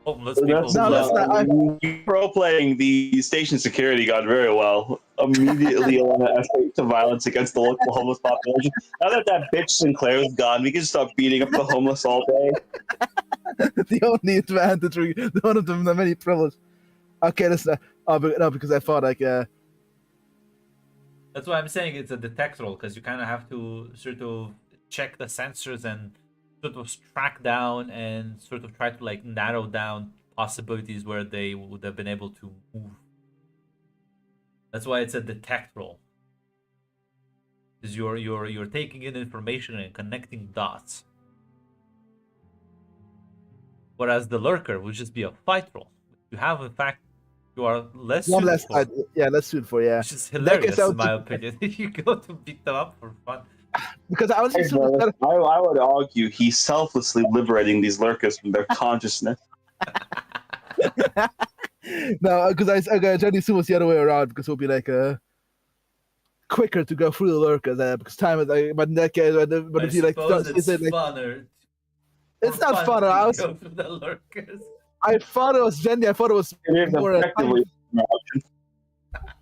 S1: homeless
S2: That's
S1: people.
S3: No, listen,
S2: pro playing the station security guard very well. Immediately, want to escalate to violence against the local homeless population. Now that bitch Sinclair is gone, we can stop beating up the homeless all day.
S3: the only advantage, one of them, the many privileges. Okay, listen. No, because I thought like
S1: That's why I'm saying it's a detect roll, because you kind of have to sort of check the sensors and sort of track down and sort of try to like narrow down possibilities where they would have been able to move. That's why it's a detect roll, because you're taking in information and connecting dots. Whereas the lurker would just be a fight roll. You have, in fact, you are less
S3: one
S1: suited
S3: less.
S1: for,
S3: Yeah, less suited for
S1: which is
S3: In that case,
S1: hilarious
S3: I
S1: in
S3: would
S1: my opinion. You go to beat them up for fun.
S3: because I was
S2: Hey,
S3: assuming
S2: brother, I would argue he's selflessly liberating these lurkers from their consciousness.
S3: no, because I generally assume it's the other way around because it'll be like quicker to go through the lurkers because time is like. But in that case, but
S1: I
S3: if you like,
S1: suppose it's
S3: like
S1: funner.
S3: it's
S1: more
S3: not fun.
S1: to
S3: I
S1: go through the lurkers.
S3: thought it was genuine. I thought it was
S2: It is
S3: more.
S2: effectively an option.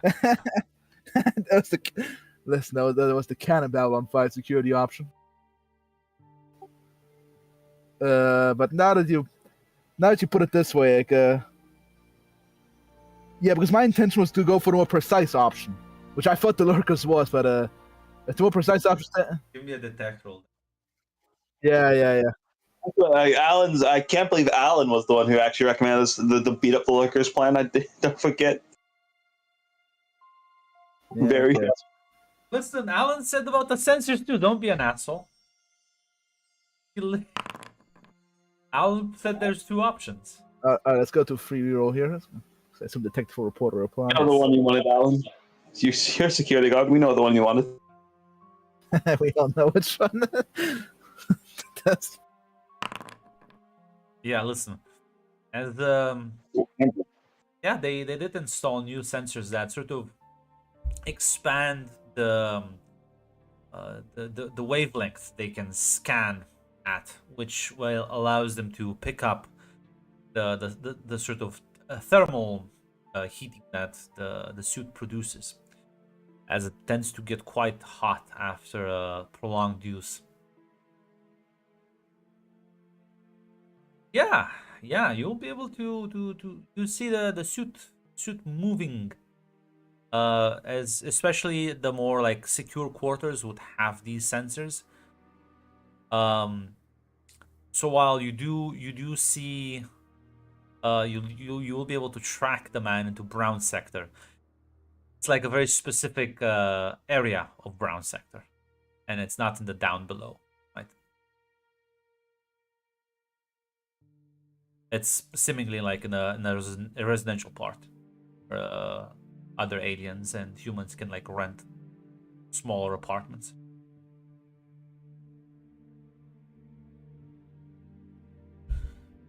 S3: that was the listen. That was the Cannonball on 5 security option. But now that you put it this way, like, yeah, because my intention was to go for the more precise option, which I thought the lurkers was, but it's the more precise option.
S1: Give me a detect roll.
S3: Yeah.
S2: Like I can't believe Alan was the one who actually recommended us the beat up the lurkers plan. Don't forget.
S3: Yeah,
S2: Very
S3: okay.
S1: Listen, Alan said about the sensors too. Don't be an asshole. Alan said there's 2 options.
S3: All right, let's go to free reroll here. I assume detect for reporter reply.
S2: You know the one you wanted, Alan. You're security guard. We know the one you wanted.
S3: We don't know which one. That's
S1: Yeah, listen. As yeah, they did install new sensors that sort of expand the wavelength they can scan at, which allows them to pick up the sort of thermal heating that the suit produces, as it tends to get quite hot after prolonged use. Yeah, you'll be able to see the suit moving. As especially the more like secure quarters would have these sensors. So while you do see, you will be able to track the man into brown sector. It's like a very specific area of brown sector, and it's not in the down below, right? It's seemingly like in a residential part, where other aliens and humans can like rent smaller apartments.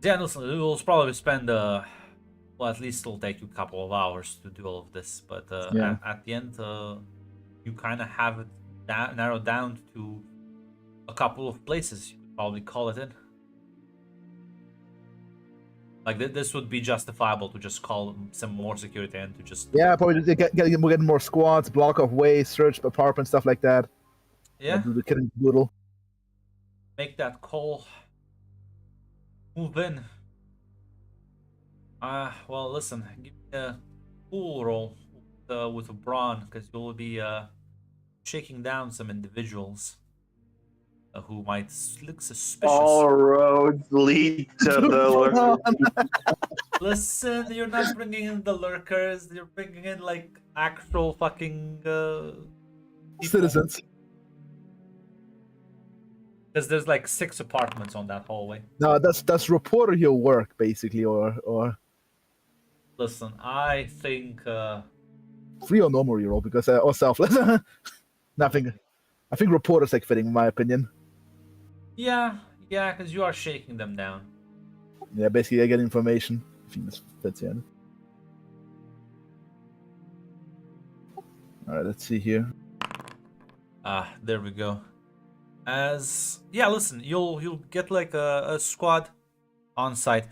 S1: Yeah, listen, we'll probably spend well, at least it'll take you a couple of hours to do all of this, but
S3: Yeah.
S1: at the end, you kind of have it narrowed down to a couple of places. You could probably call it in. Like this would be justifiable to just call some more security in to just
S3: probably we're getting more squads, block off ways, search apartments, stuff like that. Do the killing doodle.
S1: make that call. Move in. Well, listen, give me a cool roll with a brawn, because you'll be shaking down some individuals who might look suspicious.
S2: All roads lead to the lurkers.
S1: Listen, you're not bringing in the lurkers. You're bringing in like actual fucking people.
S3: Citizens.
S1: Because there's like 6 apartments on that hallway.
S3: No, that's reporter your work basically, or
S1: Listen, I think
S3: free or normal reroll because or selfless. Nothing. I think reporters like fitting, in my opinion.
S1: yeah, because you are shaking them down.
S3: Yeah, basically I get information. I think this fits in. All right, let's see here.
S1: There we go. Listen, you'll get like a squad on site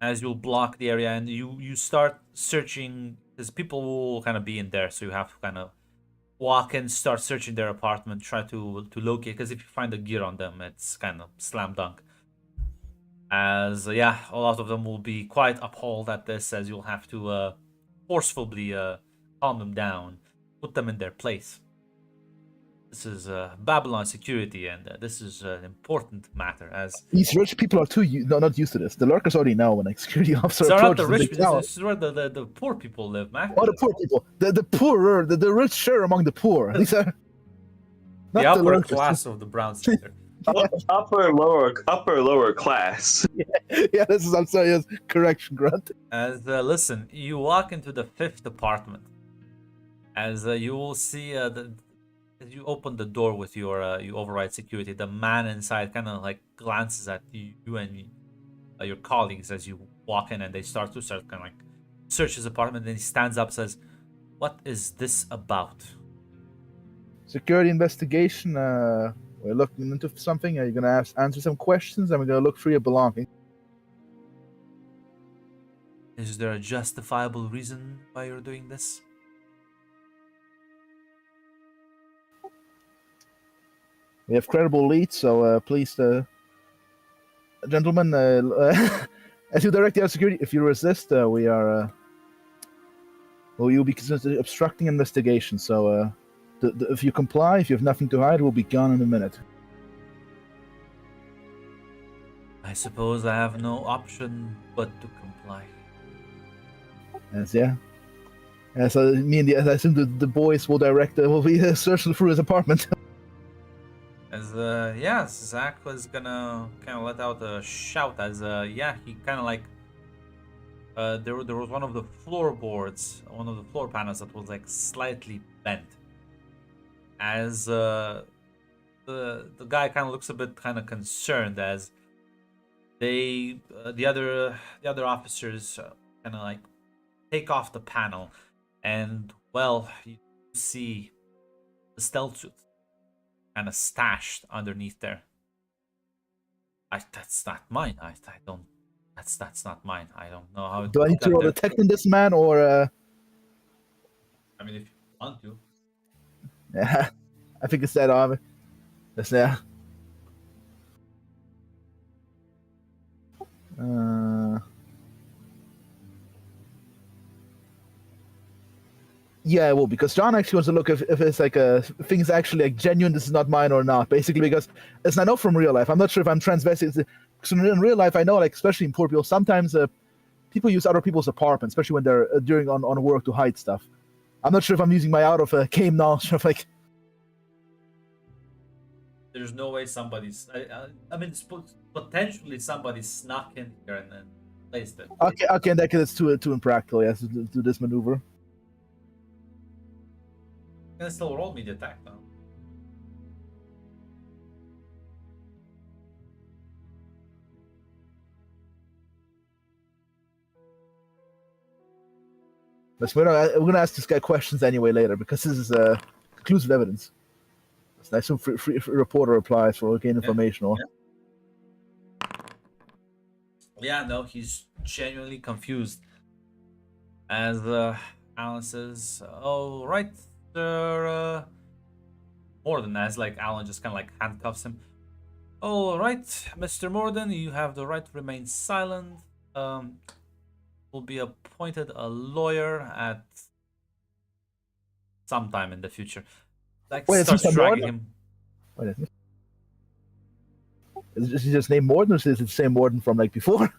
S1: as you'll block the area, and you start searching because people will kind of be in there, so you have to kind of walk and start searching their apartment, try to locate, because if you find the gear on them, it's kind of slam dunk. A lot of them will be quite appalled at this, as you'll have to forcefully calm them down, put them in their place. This is Babylon security, and this is an important matter. As
S3: These rich people are not used to this. The lurkers already know when a security officer
S1: these are not
S3: approaches
S1: the rich
S3: big
S1: people.
S3: town.
S1: This is where the poor people live, Mac.
S3: Oh, the poor people. The poorer, the richer among the poor. These are
S1: The
S3: not
S1: upper
S3: lurkers.
S1: class of the brown sector.
S2: Upper lower class.
S3: Yeah, this is, I'm sorry, yes, correction, Grunt.
S1: As listen, you walk into the 5th apartment. As you will see as you open the door with your you override security, the man inside kind of like glances at you and your colleagues as you walk in, and they start kind of like search his apartment. Then he stands up, says, "What is this about?"
S3: Security investigation. We're looking into something. Are you gonna answer some questions? And we're gonna look through your belongings.
S1: Is there a justifiable reason why you're doing this?
S3: We have credible leads, so please, gentlemen, as you direct the security, if you resist, we are. Well, you'll be considered obstructing investigation. So, if you comply, if you have nothing to hide, we'll be gone in a minute.
S1: I suppose I have no option but to comply.
S3: Yes, yeah. So me and I assume the boys will be searching through his apartment.
S1: Zach was gonna kind of let out a shout as he kind of like there was one of the floorboards, one of the floor panels that was like slightly bent. As the guy kind of looks a bit kind of concerned as the other officers kind of like take off the panel, and well, you see the stealth suit kind of stashed underneath there. That's not mine. I don't. That's not mine. I don't know how.
S3: Do I need to roll detecting this man, or?
S1: I mean, if you want to.
S3: Yeah, I think it's that arm. That's there. Yeah, well, because John actually wants to look if it's like a thing's actually like genuine. This is not mine or not. Basically, because as I know from real life, I'm not sure if I'm transvesting. Because in real life, I know, like especially in poor people, sometimes people use other people's apartments, especially when they're during on work to hide stuff. I'm not sure if I'm using my out of game knowledge of like.
S1: There's no way somebody's. I mean, potentially somebody snuck in here and then placed it.
S3: Okay, in that case, it's too impractical. Yes, to do this maneuver.
S1: You can still roll me the attack now.
S3: We're gonna ask this guy questions anyway later because this is conclusive evidence. I assume free reporter applies for gain information or.
S1: Yeah, no, he's genuinely confused. As Alan says, "Oh, right, sir." Morden, as like Alan just kind of like handcuffs him. "All right, Mr. Morden, you have the right to remain silent. Will be appointed a lawyer at sometime in the future." Like,
S3: wait,
S1: starts dragging him.
S3: Wait, is he just named Morden, or is it the same Morden from like before?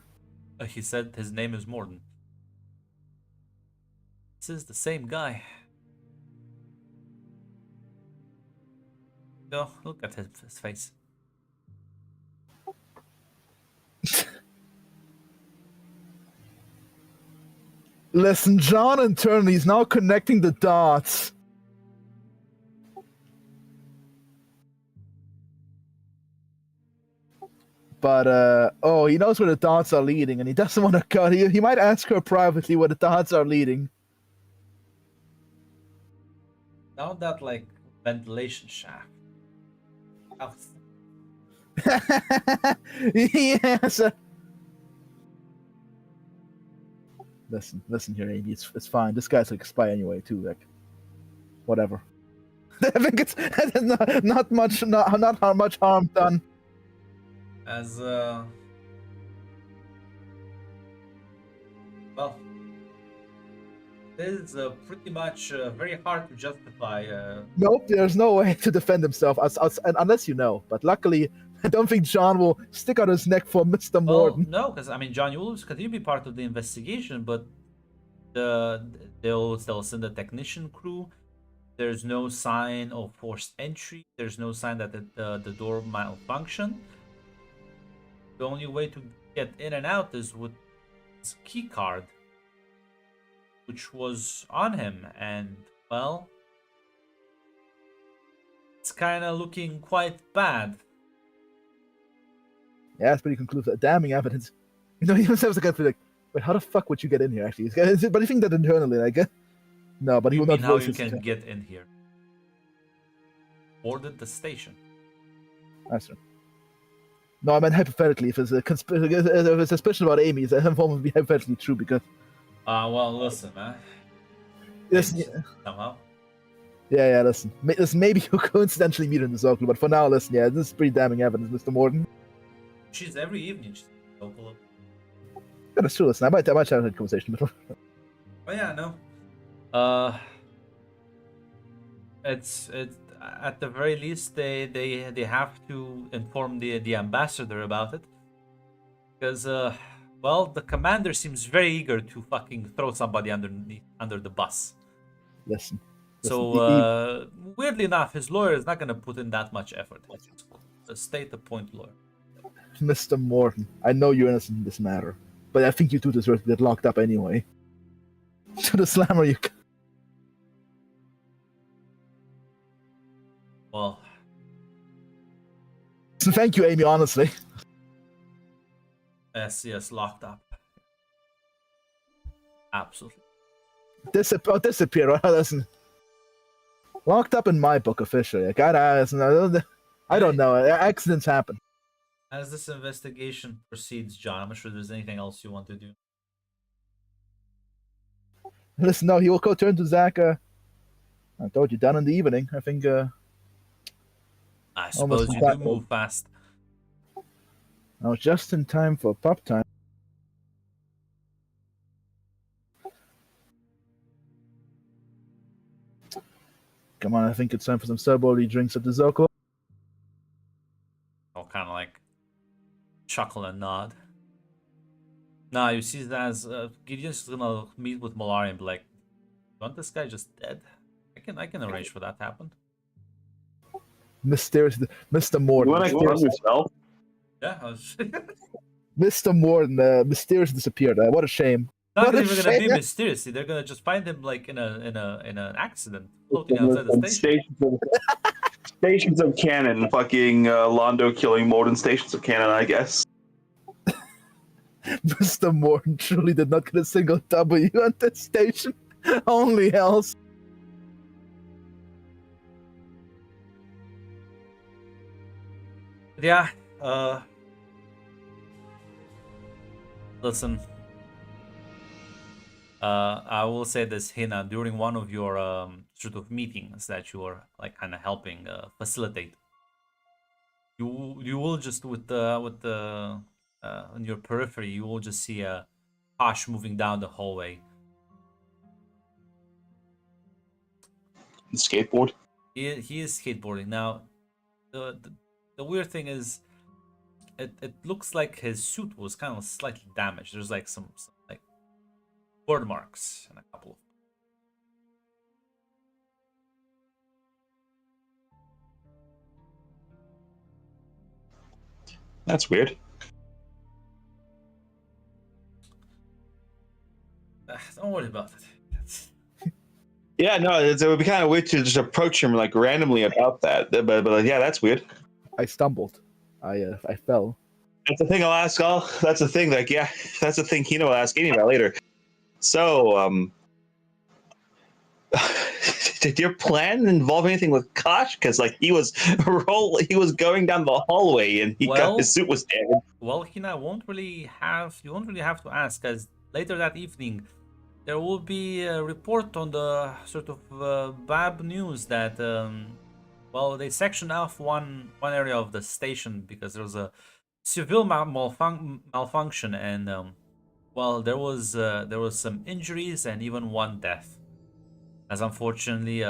S1: He said his name is Morden. This is the same guy. Go look at his face.
S3: Listen, John, in turn, he's now connecting the dots. But, he knows where the dots are leading, and he doesn't want to go. He might ask her privately where the dots are leading.
S1: Now that, like, ventilation shaft. Outs-
S3: Yes. Listen here, Amy. It's fine. This guy's like a spy anyway, too. Like, whatever. I think it's not much harm done.
S1: As well, it is pretty much very hard to justify.
S3: Nope, there's no way to defend himself unless you know. But luckily, I don't think John will stick out his neck for Mr.
S1: Well,
S3: Morden.
S1: no, because I mean, John, you will continue to be part of the investigation, but they'll send a technician crew. There's no sign of forced entry. There's no sign that the door malfunctioned. The only way to get in and out is with his key card, which was on him, and well, it's kind of looking quite bad.
S3: Yeah, it's pretty conclusive. Damning evidence. You know, he himself like, wait, how the fuck would you get in here? Actually, but I think that internally, like, no, but he will
S1: You
S3: not
S1: mean how
S3: voice
S1: you
S3: his
S1: can
S3: intent.
S1: get in here? Boarded the station.
S3: That's true. No, I meant hypothetically, if there's a suspicion about Amy, that would be hypothetically true because
S1: Well, listen, man.
S3: listen,
S1: Somehow.
S3: yeah, listen, maybe you'll coincidentally meet her in the circle, but for now, listen, yeah, this is pretty damning evidence, Mr. Morden.
S1: She's every evening. She's local.
S3: Yeah, that's true. Listen, I might have a conversation with her.
S1: Oh yeah, no. It's at the very least they have to inform the ambassador about it, because well, the commander seems very eager to fucking throw somebody under the bus.
S3: Listen.
S1: So weirdly enough, his lawyer is not gonna put in that much effort. It's a state-appointed lawyer.
S3: Mr. Morton, I know you're innocent in this matter, but I think you two deserve to get locked up anyway. To the slammer, you.
S1: Well,
S3: So thank you, Amy. Honestly,
S1: yes, locked up. Absolutely.
S3: disappear. Listen, locked up in my book officially. Like, I don't know. Accidents happen.
S1: As this investigation proceeds, John, I'm not sure there's anything else you want to do.
S3: Listen, no, he will go turn to Zach. I told you, done in the evening. I think.
S1: I
S3: Almost
S1: suppose you do
S3: impossible.
S1: move fast.
S3: I was just in time for pub time. Come on, I think it's time for some sub-early drinks at the Zoko.
S1: I'll kind of like chuckle and nod. Nah, you see that as Gideon's gonna meet with Malari and be like, "You want this guy just dead? I can arrange for that to happen."
S3: Mysterious, Mr.
S2: You
S3: Morden.
S2: want to kill yourself?
S1: Yeah, I was
S3: Mr. Morden, mysterious disappeared. What a shame.
S1: not
S3: What a
S1: even gonna be
S3: shame.
S1: mysteriously. They're gonna just find him like in an accident floating outside the
S2: And
S1: station.
S2: stations of cannon, fucking Londo killing Morden stations of cannon, I guess.
S3: Mr. Morden truly did not get a single W on this station. Only else.
S1: Yeah. Listen. I will say this, Hina. During one of your sort of meetings that you are like kind of helping facilitate, you will just with the on your periphery, you will just see a Posh moving down the hallway.
S2: Skateboard.
S1: He is skateboarding now. The weird thing is, it looks like his suit was kind of slightly damaged. There's like some like burn marks and a couple of.
S2: That's weird.
S1: Don't worry about it.
S2: Yeah, no, it would be kind of weird to just approach him like randomly about that. But yeah, that's weird.
S3: I stumbled. I fell.
S2: That's the thing I'll ask all. That's the thing. Like, yeah, that's the thing Kino will ask any about later. So, did your plan involve anything with Kosh? Because like he was going down the hallway and his suit was damaged.
S1: Well, Hina you won't really have to ask, as later that evening there will be a report on the sort of bad news that well, they sectioned off one area of the station because there was a severe malfunction, and well, there was some injuries and even one death, as unfortunately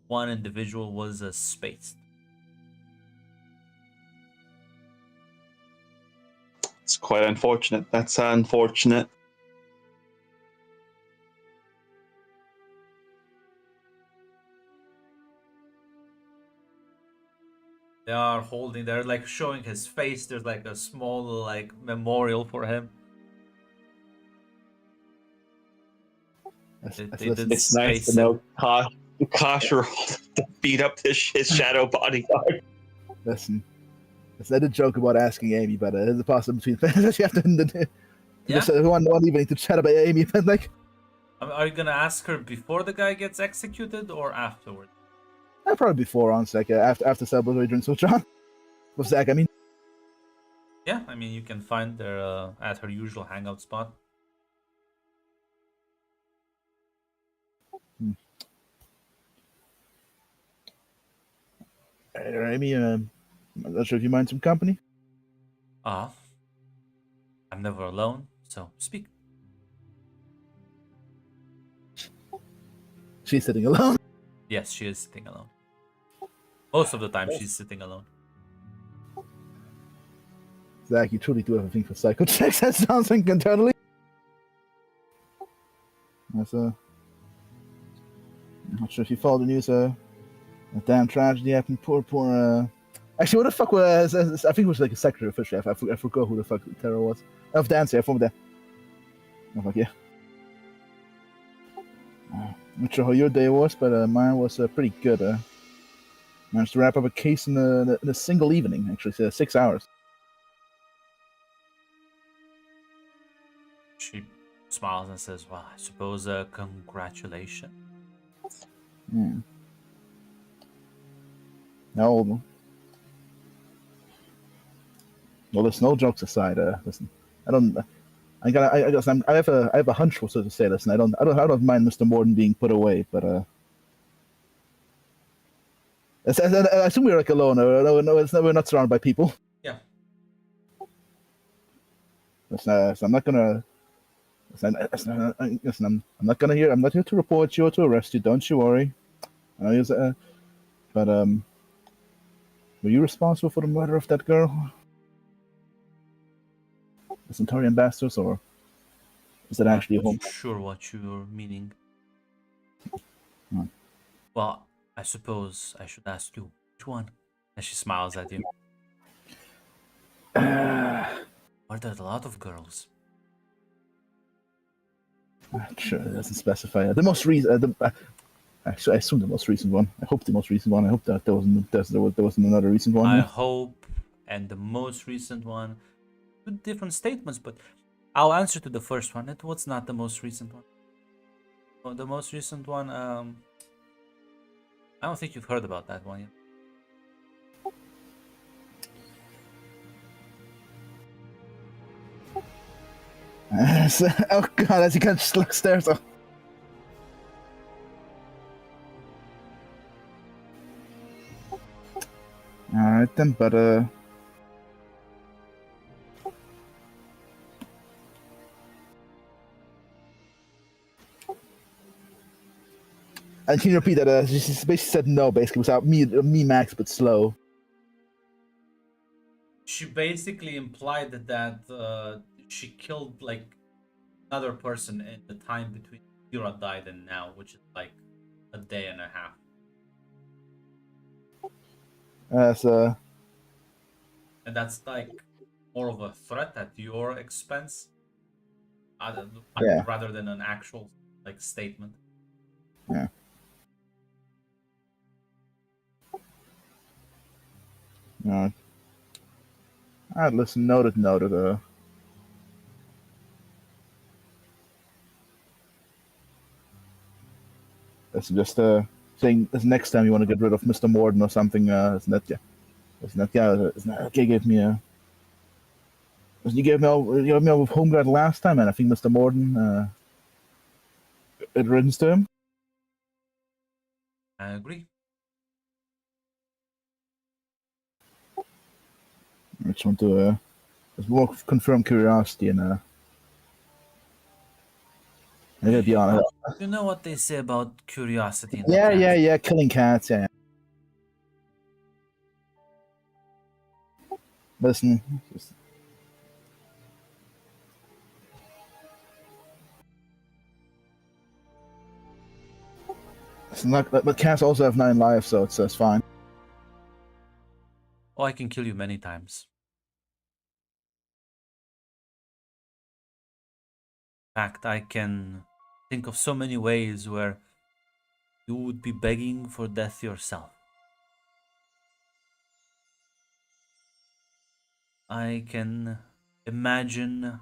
S1: one individual was spaced.
S2: It's quite unfortunate. That's unfortunate.
S1: They're like showing his face. There's like a small like memorial for him.
S2: It's nice to know Kosh rolled to beat up his shadow bodyguard.
S3: Listen, I did joke about asking Amy, but there's a possibility between you have to just one evening to chat about Amy, but like.
S1: Are you gonna ask her before the guy gets executed or afterward?
S3: Probably before, on Zach, after celebratory drinks with John. With Zach, I mean.
S1: Yeah, I mean, you can find her at her usual hangout spot.
S3: Amy, I'm not sure if you mind some company.
S1: I'm never alone, so speak.
S3: She's sitting alone.
S1: Yes, she is sitting alone. Most of the time, she's sitting alone.
S3: Zach, you truly do have a thing for psycho checks. That sounds like internally. That's I'm not sure if you followed the news. A damn tragedy happened. Poor. Actually, what the fuck was? I think it was like a secretary official. I forgot who the fuck Terror was. Of Dancy, I formed that. Oh fuck yeah. Not sure how your day was, but mine was pretty good. Managed to wrap up a case in a single evening. Actually, so 6 hours.
S1: She smiles and says, "Well, I suppose congratulations."
S3: No. Well, listen. No jokes aside. Listen, I have a hunch for so to say. Listen, I don't mind Mr. Morden being put away, but I assume we're like alone. We're not surrounded by people.
S1: Yeah.
S3: Listen, so I'm not gonna. Listen, I'm not gonna hear. I'm not here to report you or to arrest you. Don't you worry. I know you're, but were you responsible for the murder of that girl? The Centaurian bastards, or is that actually a home?
S1: I'm not sure what you're meaning.
S3: Hmm.
S1: Well, I suppose I should ask you which one. And she smiles at you. Are there a lot of girls?
S3: Sure, it doesn't specify. The most recent. Actually, I assume the most recent one. I hope the most recent one. I hope that there wasn't another recent one.
S1: I hope, and the most recent one. Two different statements, but I'll answer to the first one. It was not the most recent one. Well, the most recent one, I don't think you've heard about that one yet.
S3: Oh god, as he kind of just looks there. So. Alright then, but and can you repeat that? She basically said no, basically, without me max, but slow.
S1: She basically implied that she killed like another person in the time between Kira died and now, which is like a day and a half. And that's like more of a threat at your expense, rather than an actual like statement.
S3: Yeah. No. Alright, listen, noted. It's just saying this next time you want to get rid of Mr. Morden or something. Isn't that yeah? Isn't that yeah? Isn't that okay? Gave me a. You gave me with Homeguard last time, and I think Mr. Morden it rings to him.
S1: I agree.
S3: I just want to just more confirm curiosity and I gotta be honest.
S1: You know what they say about curiosity in
S3: Yeah, killing cats. Yeah. Listen, it's not. But cats also have 9 lives, so it's fine.
S1: Oh, I can kill you many times. In fact, I can think of so many ways where you would be begging for death yourself. I can imagine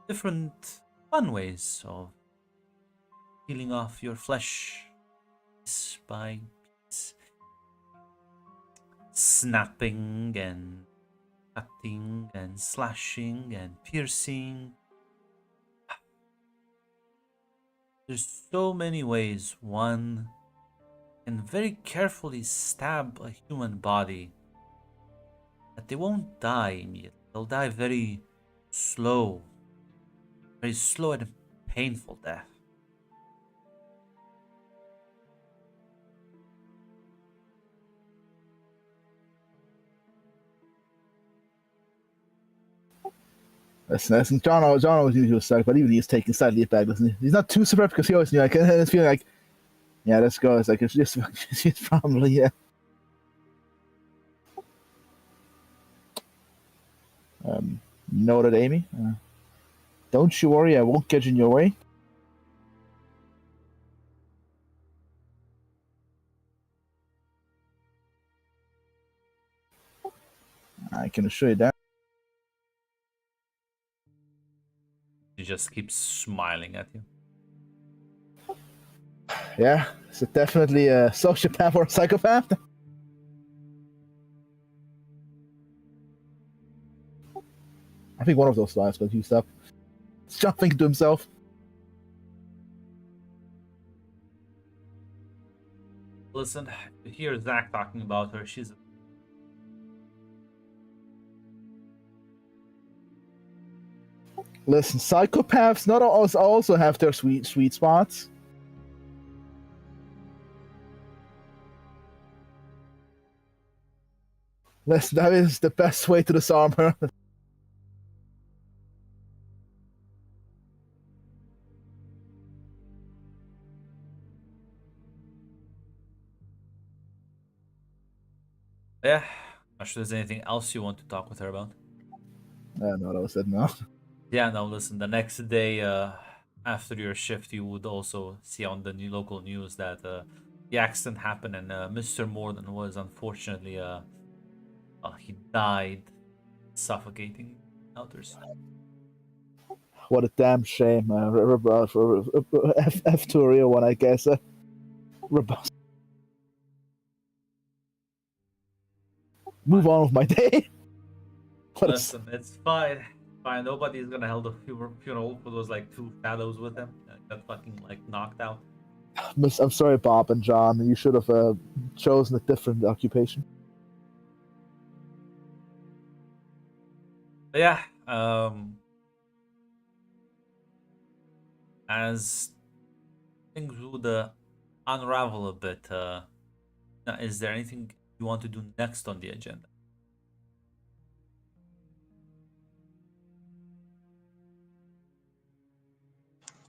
S1: different fun ways of peeling off your flesh piece by piece, snapping and cutting and slashing and piercing. There's so many ways one can very carefully stab a human body that they won't die immediately. They'll die very slow and painful death.
S3: Listen, John always knew he was suck, but even he's taking slightly it back. Listen, he's not too surprised because he always knew. I can it's feeling like, yeah, let's go. It's like it's just she's probably yeah. Noted, Amy. Don't you worry, I won't get in your way. I can assure you that.
S1: He just keeps smiling at you.
S3: Yeah, is it definitely a sociopath or a psychopath? I think one of those lives got used up. He's just thinking to himself.
S1: Listen, you hear Zach talking about her. She's
S3: Listen, psychopaths not also have their sweet spots. Listen, that is the best way to disarm her.
S1: yeah. Not sure there's anything else you want to talk with her about.
S3: No, that was it. No.
S1: Yeah, no, listen, the next day after your shift, you would also see on the new local news that the accident happened and Mr. Morden was unfortunately, he died suffocating elders.
S3: What a damn shame. F to a real one, I guess. Move on with my day.
S1: Listen, it's fine. Fine, nobody's gonna hold the funeral for those like 2 shadows with them. Got fucking like knocked out.
S3: I'm sorry, Bob and John. You should have chosen a different occupation.
S1: But yeah, as things would unravel a bit, now, is there anything you want to do next on the agenda?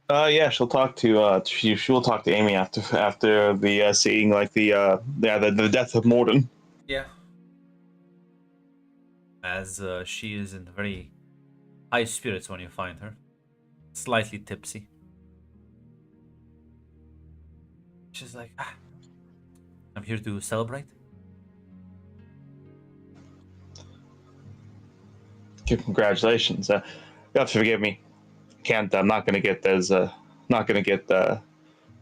S2: Yeah, she'll talk to she will talk to Amy after the seeing like the death of Morden.
S1: Yeah. As she is in very high spirits when you find her, slightly tipsy. She's like, I'm here to celebrate.
S2: Congratulations. You have to forgive me. I'm not gonna get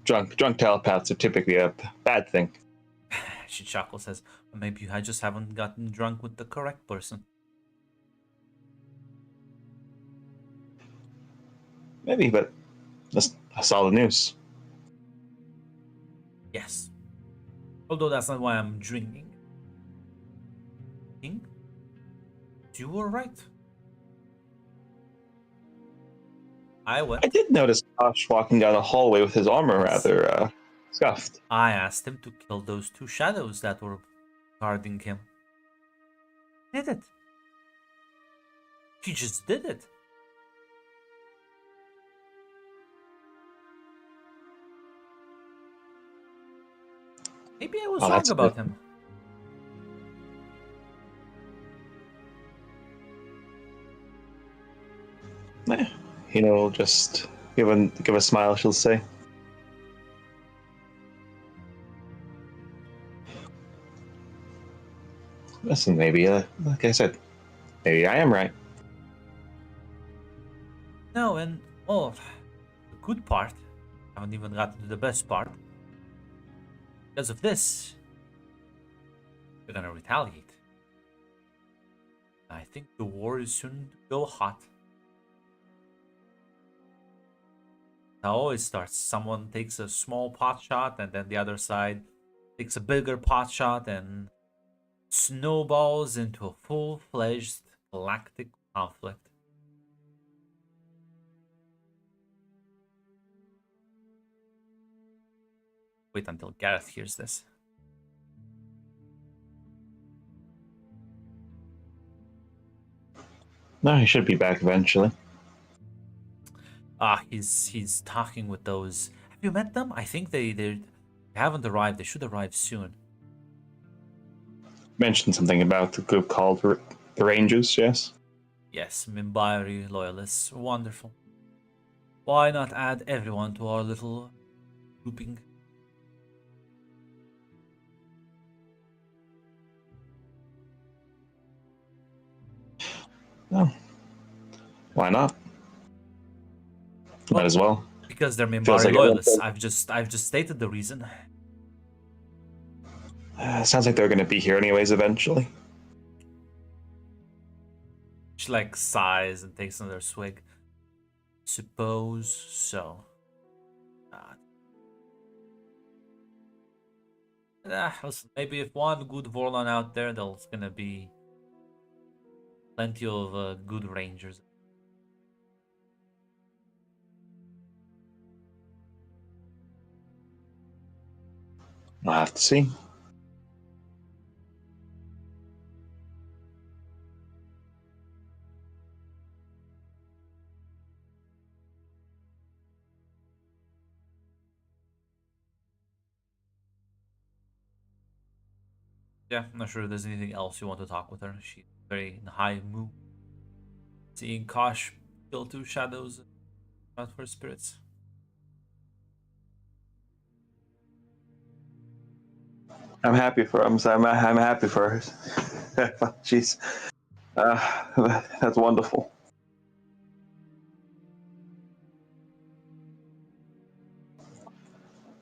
S2: drunk telepaths are typically a bad thing.
S1: She chuckles, says, maybe I just haven't gotten drunk with the correct person.
S2: Maybe, but that's solid news.
S1: Yes. Although that's not why I'm drinking. You were right. I went.
S2: I did notice Kosh walking down the hallway with his armor rather scuffed.
S1: I asked him to kill those two shadows that were guarding him. Did it. He just did it. Maybe I was wrong
S2: That's
S1: about
S2: good.
S1: him.
S2: Hina just give a smile, she'll say. Listen, maybe, like I said, maybe I am right.
S1: No, and the good part, I haven't even gotten to the best part. Because of this, they're gonna retaliate. I think the war is soon to go hot. It always starts. Someone takes a small pot shot, and then the other side takes a bigger pot shot, and snowballs into a full-fledged galactic conflict. Wait until Gareth hears this.
S2: No, he should be back eventually.
S1: He's talking with those. Have you met them? I think they haven't arrived. They should arrive soon.
S2: Mentioned something about the group called the Rangers, yes?
S1: Yes, Minbari loyalists. Wonderful. Why not add everyone to our little grouping?
S2: No. Why not? Might as well.
S1: Because they're
S2: Feels
S1: Minbari
S2: like
S1: loyalists.
S2: everyone-
S1: I've just stated the reason.
S2: Sounds like they're going to be here anyways eventually.
S1: She like sighs and takes another swig. Suppose so. Listen, maybe if one good Vorlon out there, there's gonna be plenty of good rangers.
S2: I'll have to see.
S1: Yeah, I'm not sure if there's anything else you want to talk with her. She's very in high mood. Seeing Kosh kill two shadows out for spirits.
S2: I'm happy for him. I'm happy for her. Jeez. That's wonderful.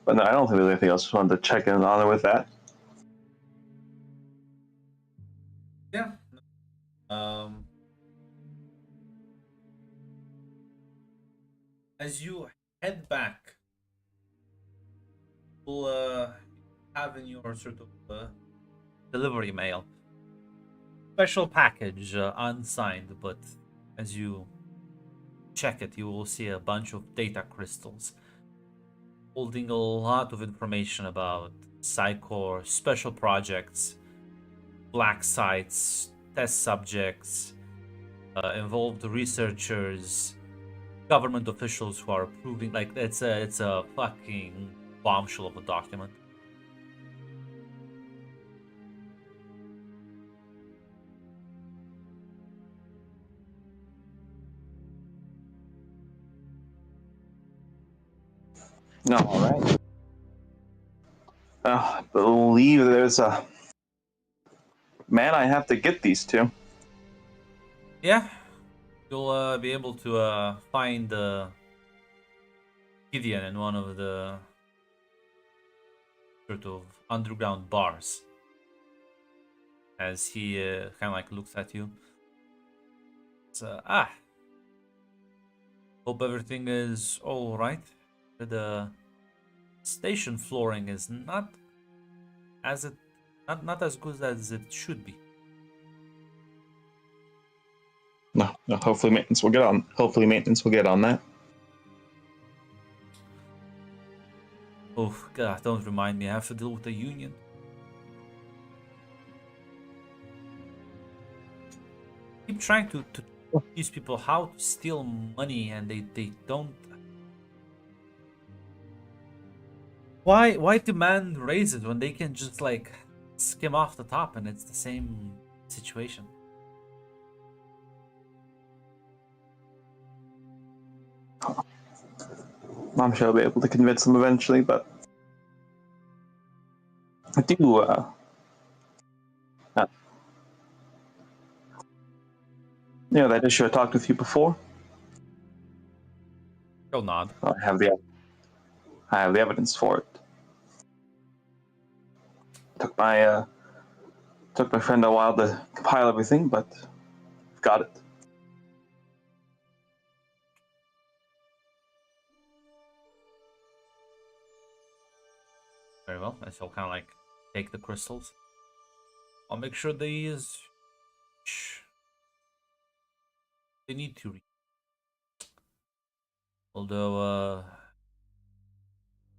S2: But no, I don't think there's anything else. Just wanted to check in on her with that.
S1: Yeah. As you head back, you'll have in your sort of delivery mail special package, unsigned, but as you check it, you will see a bunch of data crystals holding a lot of information about Psychor, special projects, black sites, test subjects, involved researchers, government officials who are approving. Like it's a fucking bombshell of a document.
S2: No, all right. I believe there's a man I have to get these to.
S1: Yeah, you'll be able to find Gideon in one of the sort of underground bars. As he kind of like looks at you. So, hope everything is all right. The station flooring is not as it not as good as it should be.
S2: No, hopefully maintenance will get on. Hopefully maintenance will get on that.
S1: Oh God, don't remind me. I have to deal with the union. Keep trying to teach people how to steal money, and they don't. Why demand raises when they can just like skim off the top and it's the same situation?
S2: I'm sure I'll be able to convince them eventually, but I do. Yeah, that issue I talked with you before.
S1: He'll nod.
S2: I have the evidence for it. Took my friend a while to compile everything, but I've got it.
S1: Very well. I shall kind of like take the crystals. I'll make sure they need to read. Although,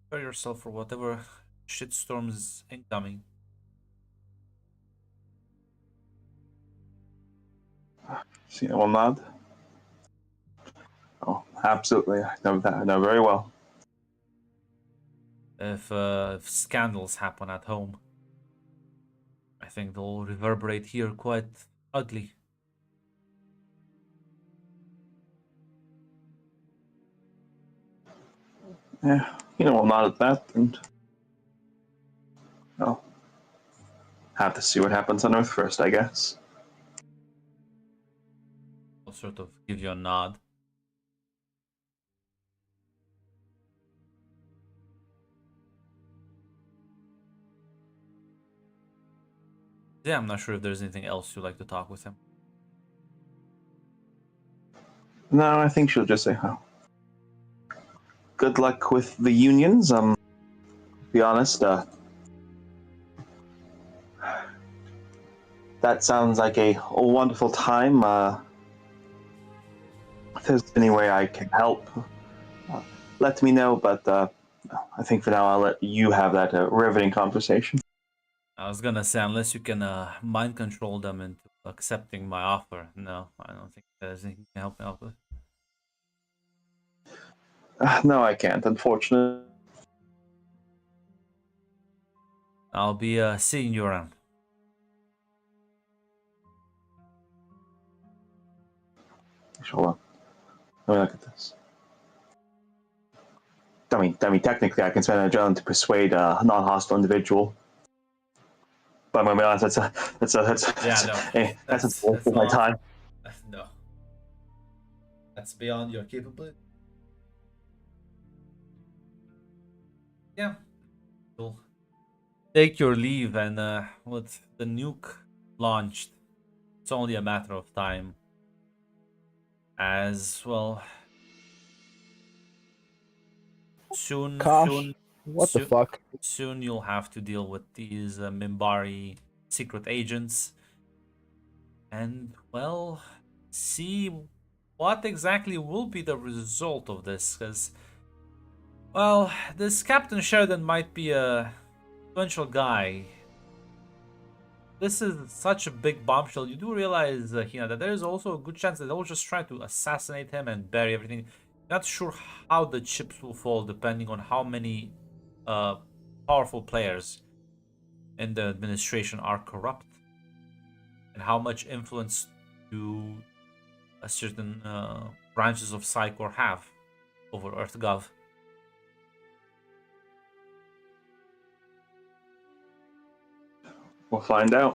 S1: prepare yourself for whatever shitstorm is incoming.
S2: See, I will nod. Oh, absolutely. I know that. I know very well.
S1: If scandals happen at home, I think they'll reverberate here quite ugly.
S2: Yeah, we'll nod at that, and I'll have to see what happens on Earth first, I guess.
S1: I'll sort of give you a nod. Yeah, I'm not sure if there's anything else you'd like to talk with him.
S2: No, I think she'll just say, "Oh, good luck with the unions." To be honest, that sounds like a wonderful time. If there's any way I can help, let me know. But I think for now I'll let you have that riveting conversation.
S1: I was gonna say, unless you can mind control them into accepting my offer. No, I don't think there's anything you can help me out with.
S2: No, I can't, unfortunately.
S1: I'll be seeing you around.
S2: Hold on. Let me look at this. I mean, technically, I can spend an adrenaline to persuade a non-hostile individual. But I'm gonna be honest, that's a waste of my time.
S1: No, that's beyond your capability. Yeah, cool. Take your leave, and with the nuke launched, it's only a matter of time. As well, soon,
S3: Gosh, what the fuck?
S1: soon you'll have to deal with these Mimbari secret agents, and well, see what exactly will be the result of this, because well, this Captain Sheridan might be a influential guy. This is such a big bombshell. You do realize, that there is also a good chance that they'll just try to assassinate him and bury everything. Not sure how the chips will fall, depending on how many powerful players in the administration are corrupt, and how much influence do a certain branches of Psychor have over EarthGov.
S2: We'll find out.